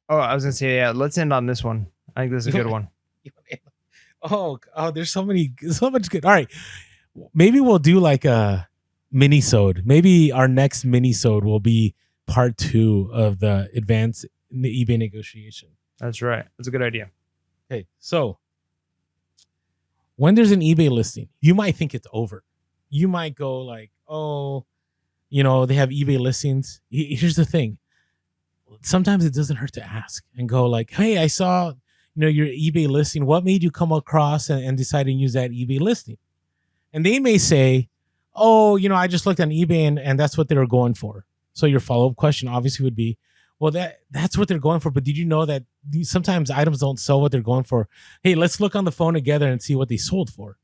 Oh, I was gonna say, yeah. Let's end on this one. I think this is a good one. Oh, there's so much good. All right, maybe we'll do like a mini-sode. Maybe our next mini-sode will be part 2 of the advanced eBay negotiation. That's right. That's a good idea. Okay, so when there's an eBay listing, you might think it's over. You might go like, oh, they have eBay listings. Here's the thing. Sometimes it doesn't hurt to ask and go like, hey, I saw, your eBay listing. What made you come across and decide to use that eBay listing? And they may say, oh, I just looked on eBay and that's what they were going for. So your follow-up question obviously would be, well, that's what they're going for. But did you know that sometimes items don't sell what they're going for? Hey, let's look on the phone together and see what they sold for.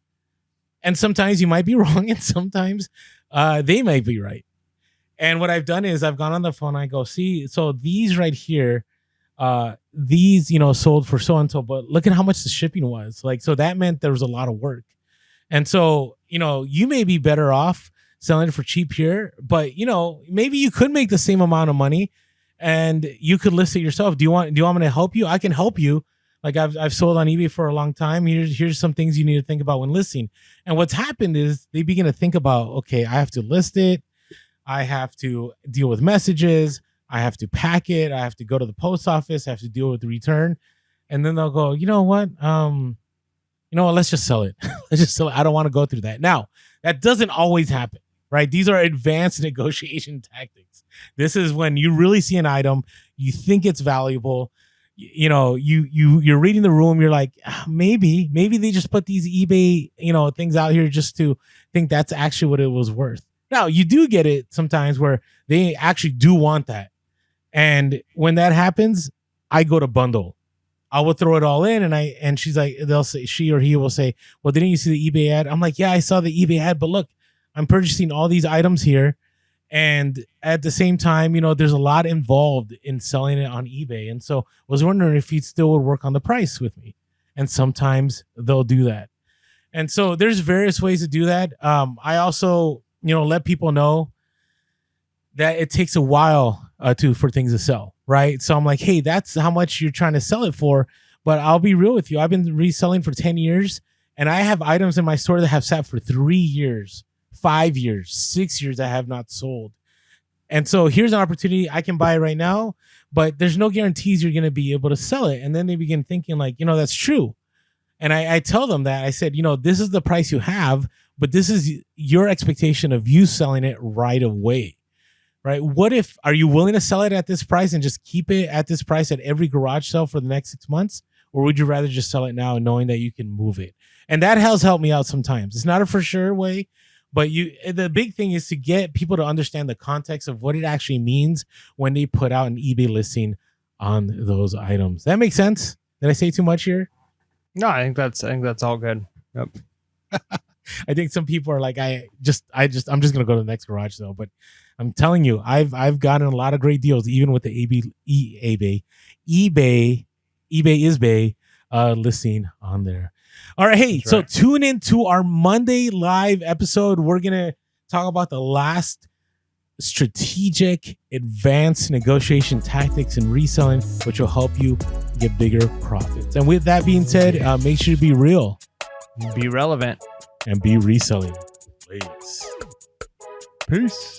And sometimes you might be wrong, and sometimes they might be right. And what I've done is I've gone on the phone. I go, see, so these right here, these sold for so and so, but look at how much the shipping was. Like, so that meant there was a lot of work. And so you may be better off selling it for cheap here, but maybe you could make the same amount of money. And you could list it yourself. Do you want me to help you? I can help you. Like I've sold on eBay for a long time. Here's some things you need to think about when listing. And what's happened is they begin to think about, okay, I have to list it. I have to deal with messages. I have to pack it. I have to go to the post office. I have to deal with the return. And then they'll go, you know what? Let's just sell it. Let's just sell it. I don't want to go through that. Now, that doesn't always happen, right? These are advanced negotiation tactics. This is when you really see an item, you think it's valuable, you're reading the room, you're like, maybe they just put these eBay, things out here just to think that's actually what it was worth. Now, you do get it sometimes where they actually do want that. And when that happens, I go to bundle. I will throw it all in and she's like, she or he will say, well, didn't you see the eBay ad? I'm like, yeah, I saw the eBay ad, but look, I'm purchasing all these items here. And at the same time, there's a lot involved in selling it on eBay. And so I was wondering if you still would work on the price with me. And sometimes they'll do that. And so there's various ways to do that. I also, let people know that it takes a while for things to sell, right? So I'm like, hey, that's how much you're trying to sell it for. But I'll be real with you. I've been reselling for 10 years, and I have items in my store that have sat for 3 years, 5 years, 6 years that have not sold. And so here's an opportunity. I can buy it right now, but there's no guarantees you're going to be able to sell it. And then they begin thinking like, that's true. And I tell them that. I said, this is the price you have, but this is your expectation of you selling it right away, right? Are you willing to sell it at this price and just keep it at this price at every garage sale for the next 6 months? Or would you rather just sell it now knowing that you can move it? And that has helped me out sometimes. It's not a for sure way, but the big thing is to get people to understand the context of what it actually means when they put out an eBay listing on those items. That makes sense? Did I say too much here? No, I think that's all good. Yep. I think some people are like, I'm just gonna go to the next garage sale. But I'm telling you, I've gotten a lot of great deals, even with the eBay is Bay listing on there. All right, hey, so tune in to our Monday live episode. We're gonna talk about the last strategic advanced negotiation tactics in reselling, which will help you get bigger profits. And with that being said, make sure to be real, be relevant, and be reselling. Peace.